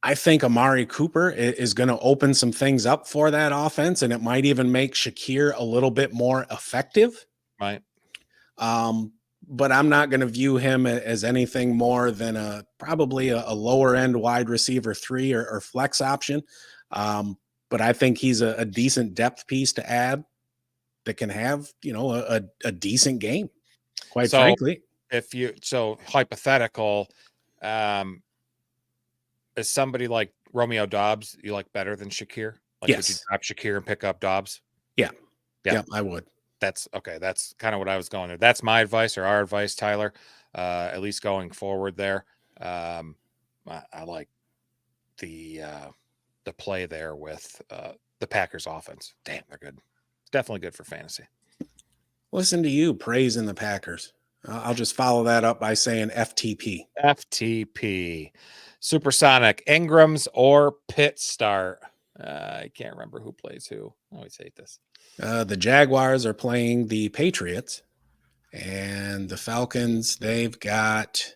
I think Amari Cooper is going to open some things up for that offense, and it might even make Shakir a little bit more effective. Right. But I'm not going to view him as anything more than probably a lower end wide receiver 3 or flex option. But I think he's a decent depth piece to add that can have, a decent game, quite frankly. Hypothetical, is somebody like Romeo Doubs you like better than Shakir? Like, yes. Would you drop Shakir and pick up Doubs? Yeah, I would. That's okay. That's kind of what I was going there. That's my advice or our advice, Tyler, at least going forward there. I like the play there with the Packers offense. Damn, they're good. Definitely good for fantasy. Listen to you praising the Packers. I'll just follow that up by saying FTP. FTP. Supersonic, Ingrams or Pitt start. I can't remember who plays who. I always hate this. The Jaguars are playing the Patriots. And the Falcons, they've got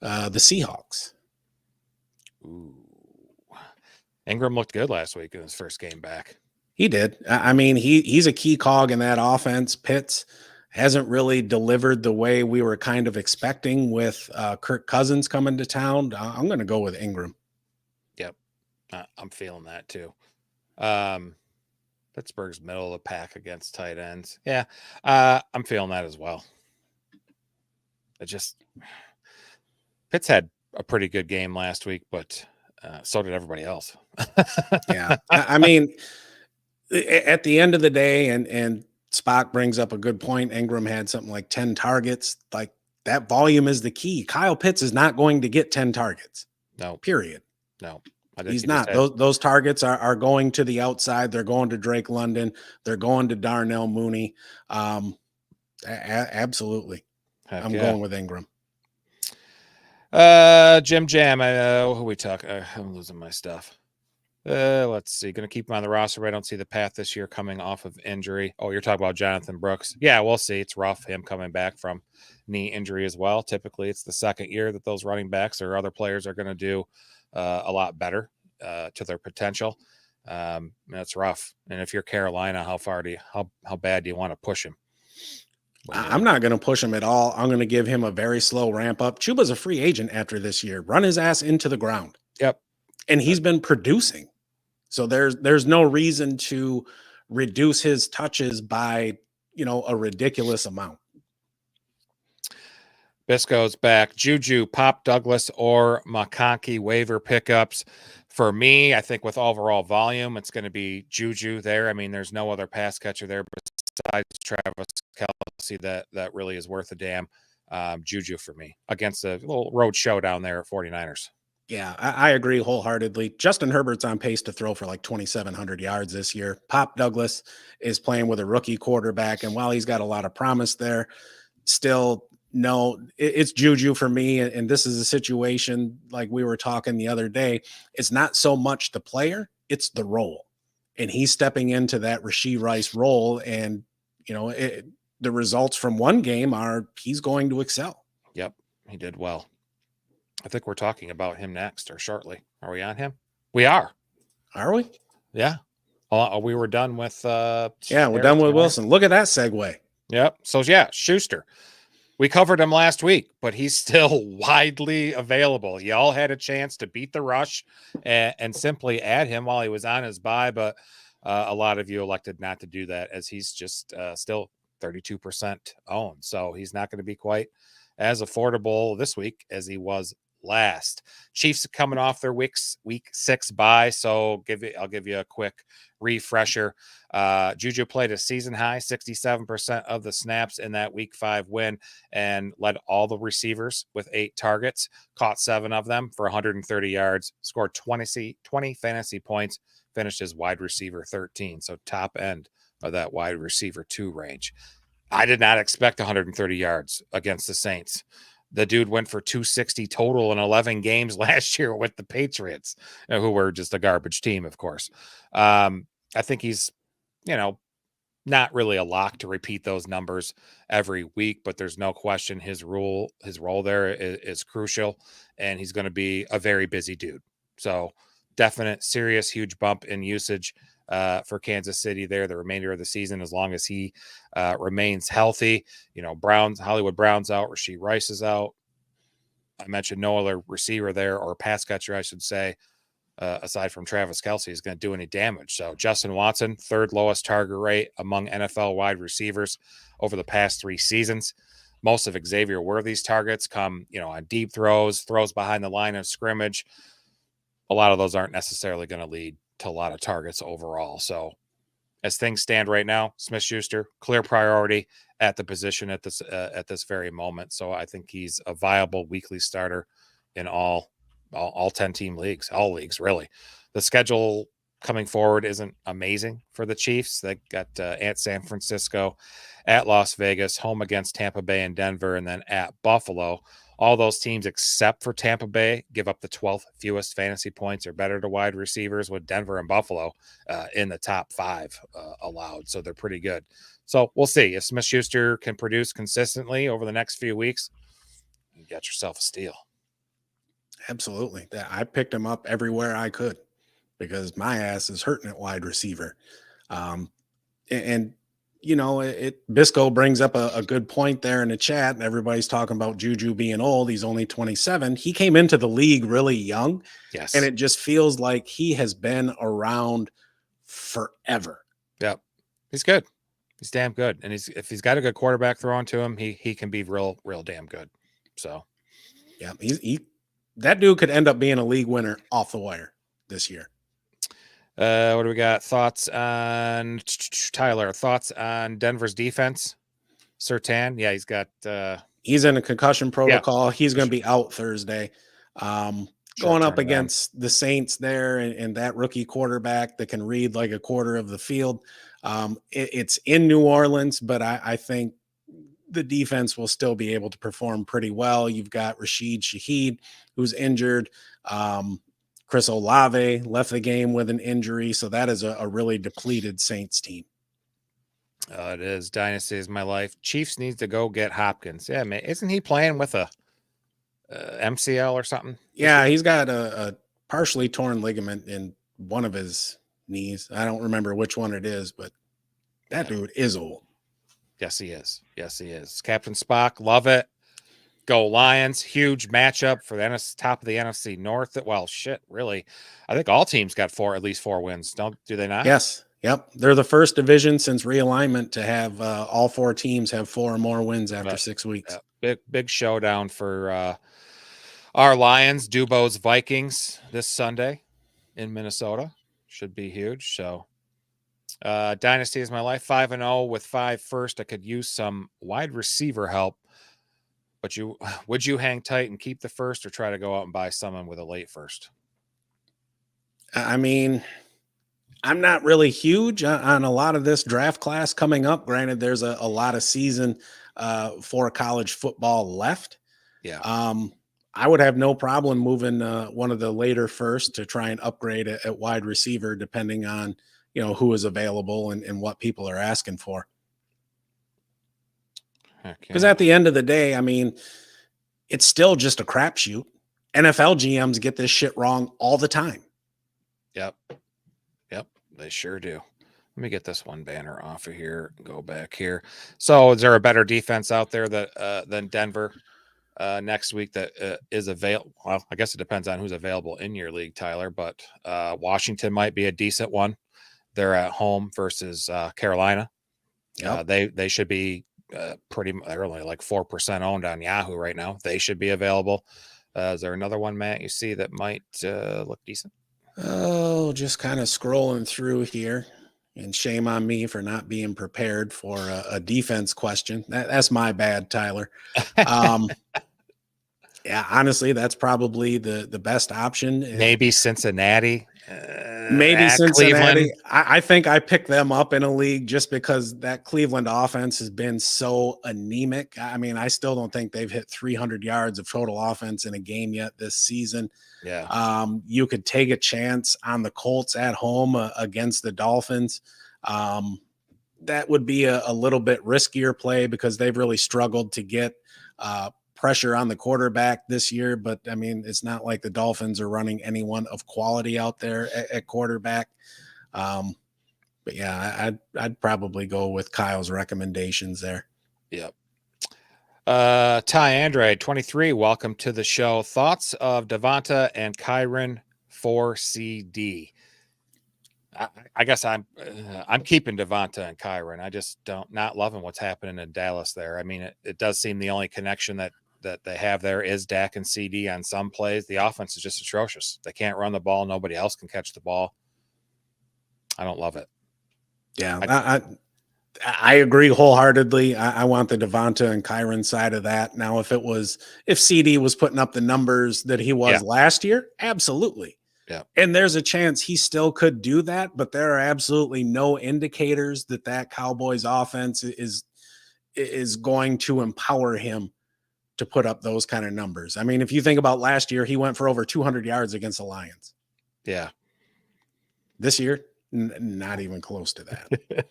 the Seahawks. Ooh. Ingram looked good last week in his first game back. He did. I mean, he's a key cog in that offense. Pitts hasn't really delivered the way we were kind of expecting with Kirk Cousins coming to town. I'm going to go with Ingram. Yep. I'm feeling that too. Pittsburgh's middle of the pack against tight ends. Yeah. I'm feeling that as well. Pitts had a pretty good game last week, but so did everybody else. Yeah. I mean, at the end of the day, and Spock brings up a good point. Ingram had something like 10 targets. Like, that volume is the key. Kyle Pitts is not going to get 10 targets. No. Period. No. He's not. Those targets are going to the outside. They're going to Drake London. They're going to Darnell Mooney. Absolutely. I'm going with Ingram. Jim Jam. Who we talk? I'm losing my stuff. Let's see. Going to keep him on the roster, but I don't see the path this year coming off of injury. Oh, you're talking about Jonathan Brooks. Yeah, we'll see. It's rough, him coming back from knee injury as well. Typically, it's the second year that those running backs or other players are going to do a lot better to their potential. That's rough. And if you're Carolina, how bad do you want to push him? I'm not going to push him at all. I'm going to give him a very slow ramp up. Chuba's a free agent after this year. Run his ass into the ground. Yep. And he's been producing. So there's no reason to reduce his touches by, a ridiculous amount. Bisco's back. Juju, Pop Douglas, or McConkey waiver pickups. For me, I think with overall volume, it's going to be Juju there. I mean, there's no other pass catcher there besides Travis Kelce that really is worth a damn. Juju for me against a little road showdown there at 49ers. Yeah, I agree wholeheartedly. Justin Herbert's on pace to throw for like 2,700 yards this year. Pop Douglas is playing with a rookie quarterback, and while he's got a lot of promise there, still no, it's Juju for me. And this is a situation like we were talking the other day. It's not so much the player, it's the role. And he's stepping into that Rashee Rice role. And, the results from one game are he's going to excel. Yep, he did well. I think we're talking about him next or shortly. Are we on him? We are. Are we? Yeah. We were done with we're done with Wilson. Look at that segue. Yep. So Schuster. We covered him last week, but he's still widely available. Y'all had a chance to beat the rush and simply add him while he was on his bye, but a lot of you elected not to do that as he's just still 32% owned. So he's not going to be quite as affordable this week as he was last. Chiefs coming off their week 6 bye, so I'll give you a quick refresher. Juju played a season high 67% of the snaps in that week 5 win and led all the receivers with 8 targets, caught 7 of them for 130 yards, scored 20 fantasy points, finished as wide receiver 13, so top end of that wide receiver 2 range. I did not expect 130 yards against the Saints. The dude went for 260 total in 11 games last year with the Patriots, who were just a garbage team, of course. I think he's, not really a lock to repeat those numbers every week, but there's no question his role there is crucial, and he's going to be a very busy dude. So definite, serious, huge bump in usage for Kansas City there the remainder of the season, as long as he remains healthy. Hollywood Brown's out, Rashee Rice is out. I mentioned no other receiver there, or pass catcher, I should say, aside from Travis Kelce, is going to do any damage. So Justin Watson, 3rd lowest target rate among NFL wide receivers over the past 3 seasons. Most of Xavier Worthy's targets come, on deep throws behind the line of scrimmage. A lot of those aren't necessarily going to lead to a lot of targets overall. So as things stand right now, Smith-Schuster, clear priority at the position at this very moment. So I think he's a viable weekly starter in all 10-team leagues, all leagues, really. The schedule coming forward isn't amazing for the Chiefs. They got at San Francisco, at Las Vegas, home against Tampa Bay and Denver, and then at Buffalo. all those teams except for Tampa Bay give up the 12th fewest fantasy points or better to wide receivers, with Denver and Buffalo in the top 5 allowed. So they're pretty good. So we'll see if Smith-Schuster can produce consistently over the next few weeks. You got yourself a steal. Absolutely. I picked him up everywhere I could because my ass is hurting at wide receiver. And you know, Bisco brings up a good point there in the chat. And everybody's talking about Juju being old. He's only 27. He came into the league really young. Yes. And it just feels like he has been around forever. Yep. He's good. He's damn good. And if he's got a good quarterback thrown to him, he can be real damn good. So yeah, that dude could end up being a league winner off the wire this year. What do we got? Thoughts on Tyler? Thoughts on Denver's defense? Surtain, yeah, he's in a concussion protocol. Yeah, he's going to be out Thursday. Going up against the Saints there and that rookie quarterback that can read like a quarter of the field. It's in New Orleans, but I think the defense will still be able to perform pretty well. You've got Rashid Shaheed, who's injured. Chris Olave left the game with an injury, so that is a really depleted Saints team. It is. Dynasty is my life. Chiefs needs to go get Hopkins. Yeah, man, isn't he playing with a MCL or something? Yeah, he's got a partially torn ligament in one of his knees. I don't remember which one it is, but that dude is old. Yes, he is. Yes, he is. Captain Spock, love it. Go Lions. Huge matchup for the top of the NFC North. Well, shit, really. I think all teams got at least four wins. Do they not? Yes. Yep. They're the first division since realignment to have all 4 teams have 4 or more wins after 6 weeks. Big showdown for our Lions. Dubo's Vikings this Sunday in Minnesota. Should be huge. So Dynasty is my life. 5-0 with 5 first. I could use some wide receiver help. But would you hang tight and keep the first or try to go out and buy someone with a late first? I mean, I'm not really huge on a lot of this draft class coming up. Granted, there's a lot of season for college football left. Yeah. I would have no problem moving one of the later first to try and upgrade at wide receiver, depending on, who is available and what people are asking for. Because at the end of the day, I mean, it's still just a crapshoot. NFL GMs get this shit wrong all the time. Yep, they sure do. Let me get this one banner off of here and go back here. So is there a better defense out there than Denver next week that is available? Well, I guess it depends on who's available in your league, Tyler, but Washington might be a decent one. They're at home versus Carolina. Yep. They should be they're only like 4% owned on Yahoo right now. They should be available. Is there another one, Matt, you see that might look decent? Oh, just kind of scrolling through here, and shame on me for not being prepared for a defense question. That's my bad, Tyler. Yeah, honestly, that's probably the best option. Maybe Cincinnati. Maybe Cincinnati. I think I picked them up in a league just because that Cleveland offense has been so anemic. I mean, I still don't think they've hit 300 yards of total offense in a game yet this season. Yeah. You could take a chance on the Colts at home against the Dolphins. That would be a little bit riskier play because they've really struggled to get pressure on the quarterback this year, but I mean, it's not like the Dolphins are running anyone of quality out there at quarterback. But yeah, I'd probably go with Kyle's recommendations there. Yep. Ty Andrade, 23. Welcome to the show. Thoughts of Devonta and Kyren for CD? I guess I'm keeping Devonta and Kyren. I just not loving what's happening in Dallas there. I mean, it does seem the only connection that they have there is Dak and CD on some plays. The offense is just atrocious. They can't run the ball. Nobody else can catch the ball. I don't love it. Yeah, I agree wholeheartedly. I want the Devonta and Kyren side of that. Now, if CD was putting up the numbers that he was last year, absolutely. Yeah. And there's a chance he still could do that, but there are absolutely no indicators that Cowboys offense is going to empower him to put up those kind of numbers. I mean, if you think about last year, he went for over 200 yards against the Lions. Yeah. This year, not even close to that.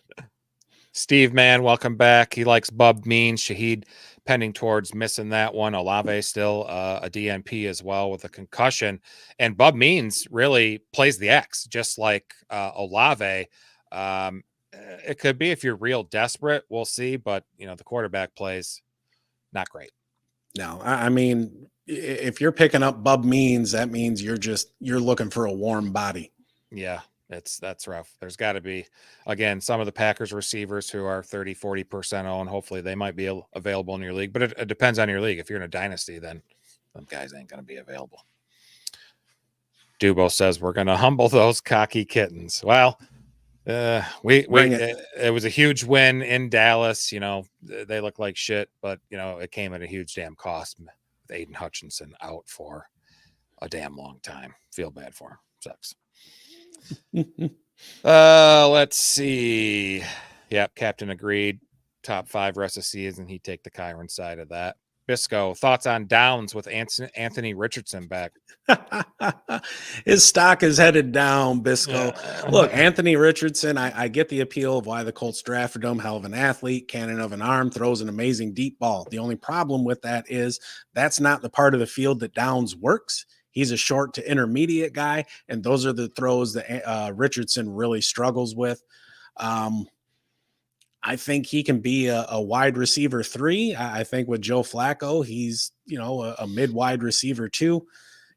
Steve, man, welcome back. He likes Bub Means. Shaheed pending towards missing that one. Olave still a DNP as well with a concussion. And Bub Means really plays the X, just like Olave. It could be if you're real desperate. We'll see. But, the quarterback plays not great. No, I mean, if you're picking up Bub Means, that means you're looking for a warm body. Yeah. That's rough. There's got to be, again, some of the Packers receivers who are 30-40% owned. Hopefully they might be available in your league, but it depends on your league. If you're in a dynasty, then them guys ain't going to be available. Dubo says we're going to humble those cocky kittens. Well, it was a huge win in Dallas. They look like shit, but it came at a huge damn cost with Aiden Hutchinson out for a damn long time. Feel bad for him. Sucks. Let's see. Yep, Captain agreed. Top 5 rest of the season. He'd take the Kyron side of that. Bisco, thoughts on Downs with Anthony Richardson back? His stock is headed down, Bisco. Look, Anthony Richardson, I get the appeal of why the Colts drafted him. Hell of an athlete, cannon of an arm, throws an amazing deep ball. The only problem with that is that's not the part of the field that Downs works. He's a short to intermediate guy, and those are the throws that Richardson really struggles with. I think he can be a wide receiver 3. I think with Joe Flacco, he's, a mid-wide receiver 2.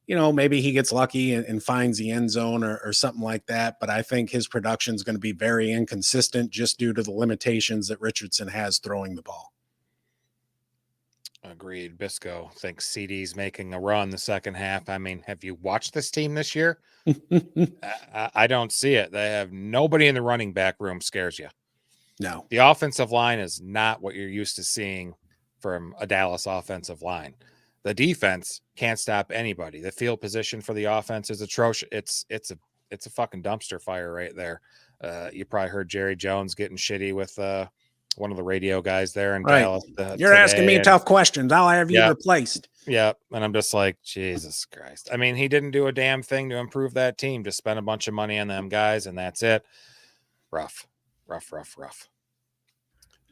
Maybe he gets lucky and finds the end zone or something like that, but I think his production is going to be very inconsistent just due to the limitations that Richardson has throwing the ball. Agreed. Bisco thinks CD's making a run the second half. I mean, have you watched this team this year? I don't see it. They have nobody in the running back room scares you. No. The offensive line is not what you're used to seeing from a Dallas offensive line. The defense can't stop anybody. The field position for the offense is atrocious. It's a fucking dumpster fire right there. You probably heard Jerry Jones getting shitty with one of the radio guys there in Dallas. You're asking me tough questions. I'll have you replaced. Yeah. And I'm just like, Jesus Christ. I mean, he didn't do a damn thing to improve that team. Just spent a bunch of money on them guys, and that's it. Rough.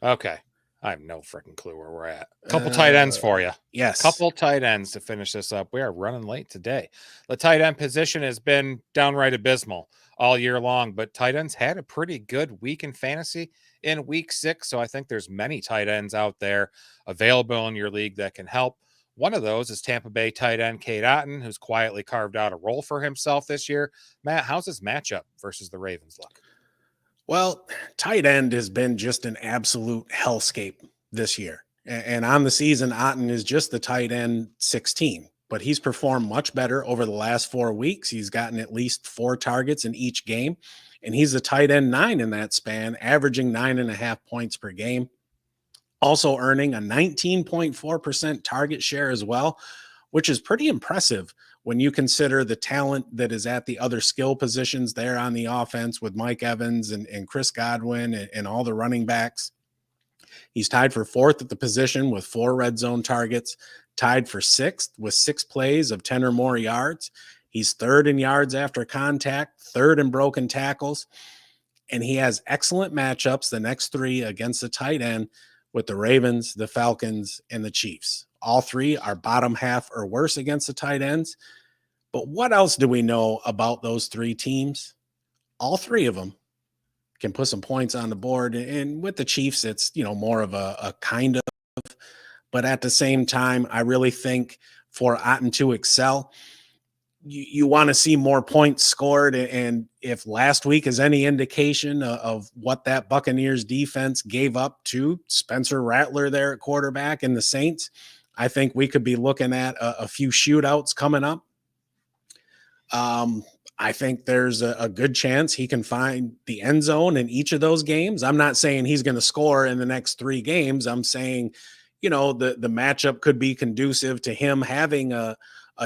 Okay. I have no freaking clue where we're at. A couple tight ends for you. Yes. Couple tight ends to finish this up. We are running late today. The tight end position has been downright abysmal all year long, but tight ends had a pretty good week in fantasy in week 6. So I think there's many tight ends out there available in your league that can help. One of those is Tampa Bay tight end Cade Otton, who's quietly carved out a role for himself this year. Matt, how's his matchup versus the Ravens look? Well, tight end has been just an absolute hellscape this year. And on the season, Otton is just the tight end 16, but he's performed much better over the last 4 weeks. He's gotten at least 4 targets in each game, and he's a tight end 9 in that span, averaging 9.5 points per game. Also earning a 19.4% target share as well, which is pretty impressive when you consider the talent that is at the other skill positions there on the offense with Mike Evans and Chris Godwin and all the running backs. He's tied for 4th at the position with 4 red zone targets, tied for 6th with 6 plays of 10 or more yards. He's 3rd in yards after contact, 3rd in broken tackles, and he has excellent matchups the next 3 against the tight end with the Ravens, the Falcons, and the Chiefs. All 3 are bottom half or worse against the tight ends. But what else do we know about those 3 teams? All 3 of them can put some points on the board. And with the Chiefs, it's, more of a kind of. But at the same time, I really think for Otton to excel, you want to see more points scored. And if last week is any indication of what that Buccaneers defense gave up to Spencer Rattler there at quarterback and the Saints, I think we could be looking at a few shootouts coming up. I think there's a good chance he can find the end zone in each of those games. I'm not saying he's going to score in the next 3 games. I'm saying, the matchup could be conducive to him having a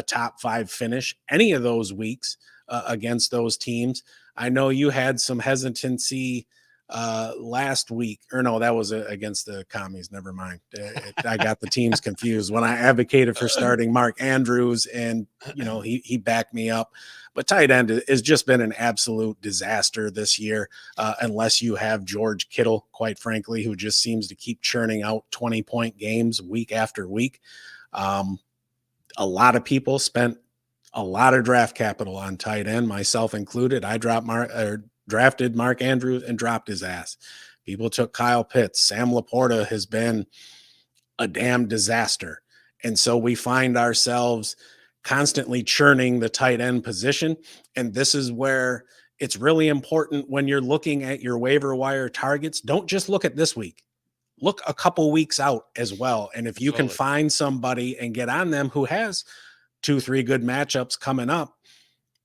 top 5 finish any of those weeks against those teams. I know you had some hesitancy last week, or no, that was against the commies. Never mind. I got the teams confused when I advocated for starting Mark Andrews, and he backed me up. But tight end has just been an absolute disaster this year, unless you have George Kittle, quite frankly, who just seems to keep churning out 20-point games week after week. A lot of people spent a lot of draft capital on tight end, myself included. I drafted Mark Andrews and dropped his ass. People took Kyle Pitts. Sam Laporta has been a damn disaster. And so we find ourselves constantly churning the tight end position. And this is where it's really important when you're looking at your waiver wire targets. Don't just look at this week. Look a couple weeks out as well. And if you can find somebody and get on them who has 2-3 good matchups coming up,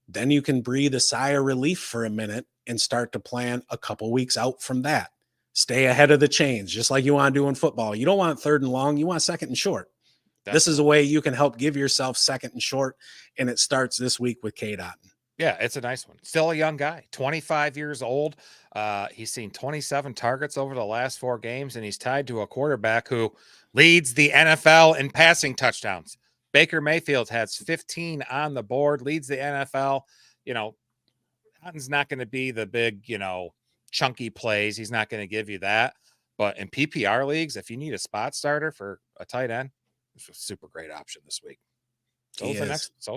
then you can breathe a sigh of relief for a minute and start to plan a couple weeks out from that. Stay ahead of the chains, just like you want to do in football. You don't want third and long. You want second and short. Definitely. This is a way you can help give yourself second and short, and it starts this week with Cade Otton. Yeah, it's a nice one. Still a young guy, 25 years old. He's seen 27 targets over the last 4 games, and he's tied to a quarterback who leads the NFL in passing touchdowns. Baker Mayfield has 15 on the board, leads the NFL. Otton's not going to be the big, chunky plays. He's not going to give you that. But in PPR leagues, if you need a spot starter for a tight end, it's a super great option this week. So is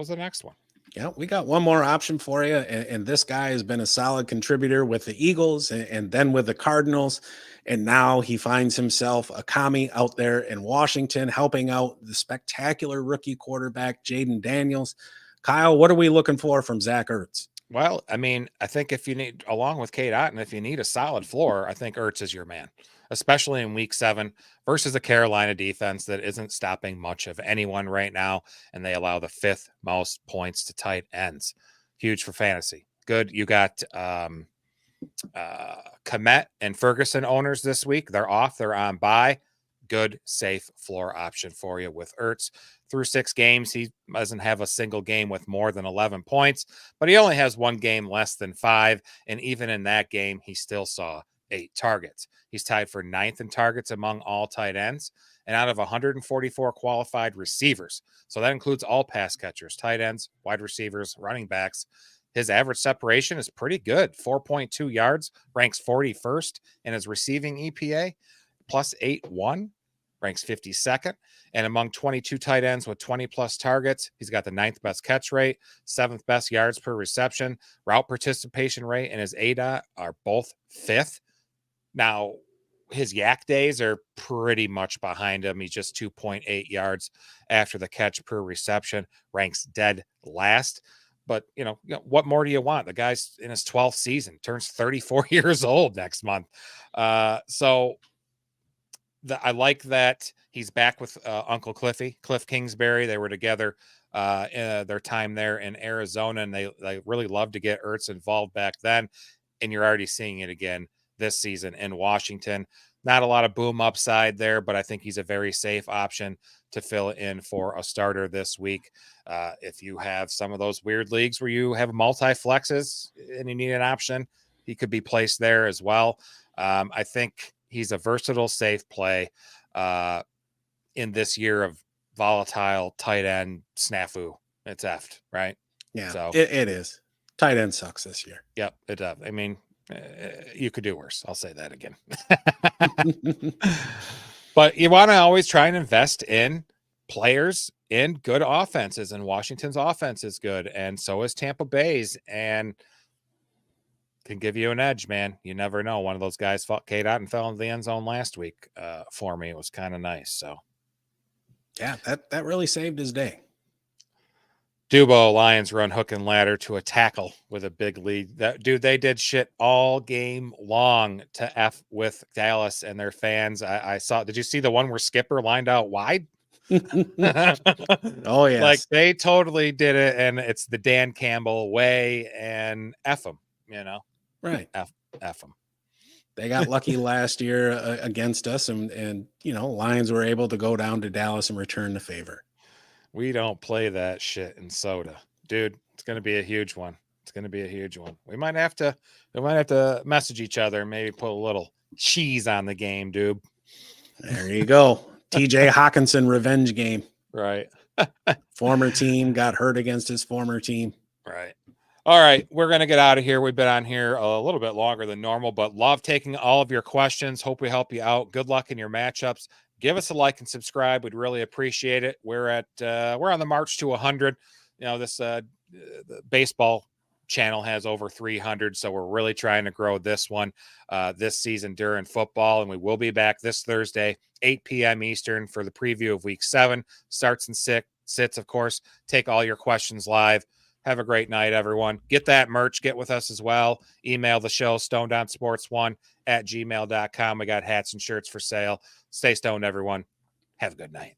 the next one. Yeah, we got one more option for you. And this guy has been a solid contributor with the Eagles and then with the Cardinals. And now he finds himself a commie out there in Washington, helping out the spectacular rookie quarterback, Jaden Daniels. Kyle, what are we looking for from Zach Ertz? Well, I mean, I think if you need, along with Cade Otton, if you need a solid floor, I think Ertz is your man, especially in week 7 versus a Carolina defense that isn't stopping much of anyone right now. And they allow the 5th most points to tight ends. Huge for fantasy. Good. You got Kmet and Ferguson owners this week. They're off. They're on bye. Good, safe floor option for you with Ertz. Through 6 games, he doesn't have a single game with more than 11 points, but he only has 1 game less than 5. And even in that game, he still saw 8 targets. He's tied for 9th in targets among all tight ends and out of 144 qualified receivers. So that includes all pass catchers, tight ends, wide receivers, running backs. His average separation is pretty good. 4.2 yards, ranks 41st in his receiving EPA, plus 8.1, ranks 52nd. And among 22 tight ends with 20-plus targets, he's got the 9th best catch rate, 7th best yards per reception. Route participation rate and his ADOT are both 5th. Now, his yak days are pretty much behind him. He's just 2.8 yards after the catch per reception, ranks dead last. But, what more do you want? The guy's in his 12th season, turns 34 years old next month. I like that he's back with Uncle Cliff Kingsbury. They were together in their time there in Arizona, and they really loved to get Ertz involved back then. And you're already seeing it again this season in Washington. Not a lot of boom upside there, but I think he's a very safe option to fill in for a starter this week. If you have some of those weird leagues where you have multi-flexes and you need an option, he could be placed there as well. I think he's a versatile, safe play in this year of volatile tight end snafu. It's effed, right? Yeah, so it is. Tight end sucks this year. Yep, it does. I mean, you could do worse. I'll say that again. But you want to always try and invest in players in good offenses, and Washington's offense is good, and so is Tampa Bay's, and can give you an edge, man. You never know. One of those guys fought Cade Otton, fell into the end zone last week for me. It was kind of nice. So, yeah, that really saved his day. Dubo Lions run hook and ladder to a tackle with a big lead. They did shit all game long to F with Dallas and their fans. I saw. Did you see the one where Skipper lined out wide? Oh yeah, like they totally did it, and it's the Dan Campbell way. And F them, right? F them. They got lucky last year against us, and Lions were able to go down to Dallas and return the favor. We don't play that shit in soda, dude. It's going to be a huge one. It's going to be a huge one. We might have to message each other and maybe put a little cheese on the game, dude. There you go. TJ Hawkinson revenge game. Right. Former team got hurt against his former team. Right. All right. We're going to get out of here. We've been on here a little bit longer than normal, but love taking all of your questions. Hope we help you out. Good luck in your matchups. Give us a like and subscribe. We'd really appreciate it. We're on the march to 100. This the baseball channel has over 300, so we're really trying to grow this one this season during football, and we will be back this Thursday, 8 p.m. Eastern, for the preview of Week 7. Starts and sits, of course. Take all your questions live. Have a great night, everyone. Get that merch. Get with us as well. Email the show, stonedownsports1@gmail.com. We got hats and shirts for sale. Stay stoned, everyone. Have a good night.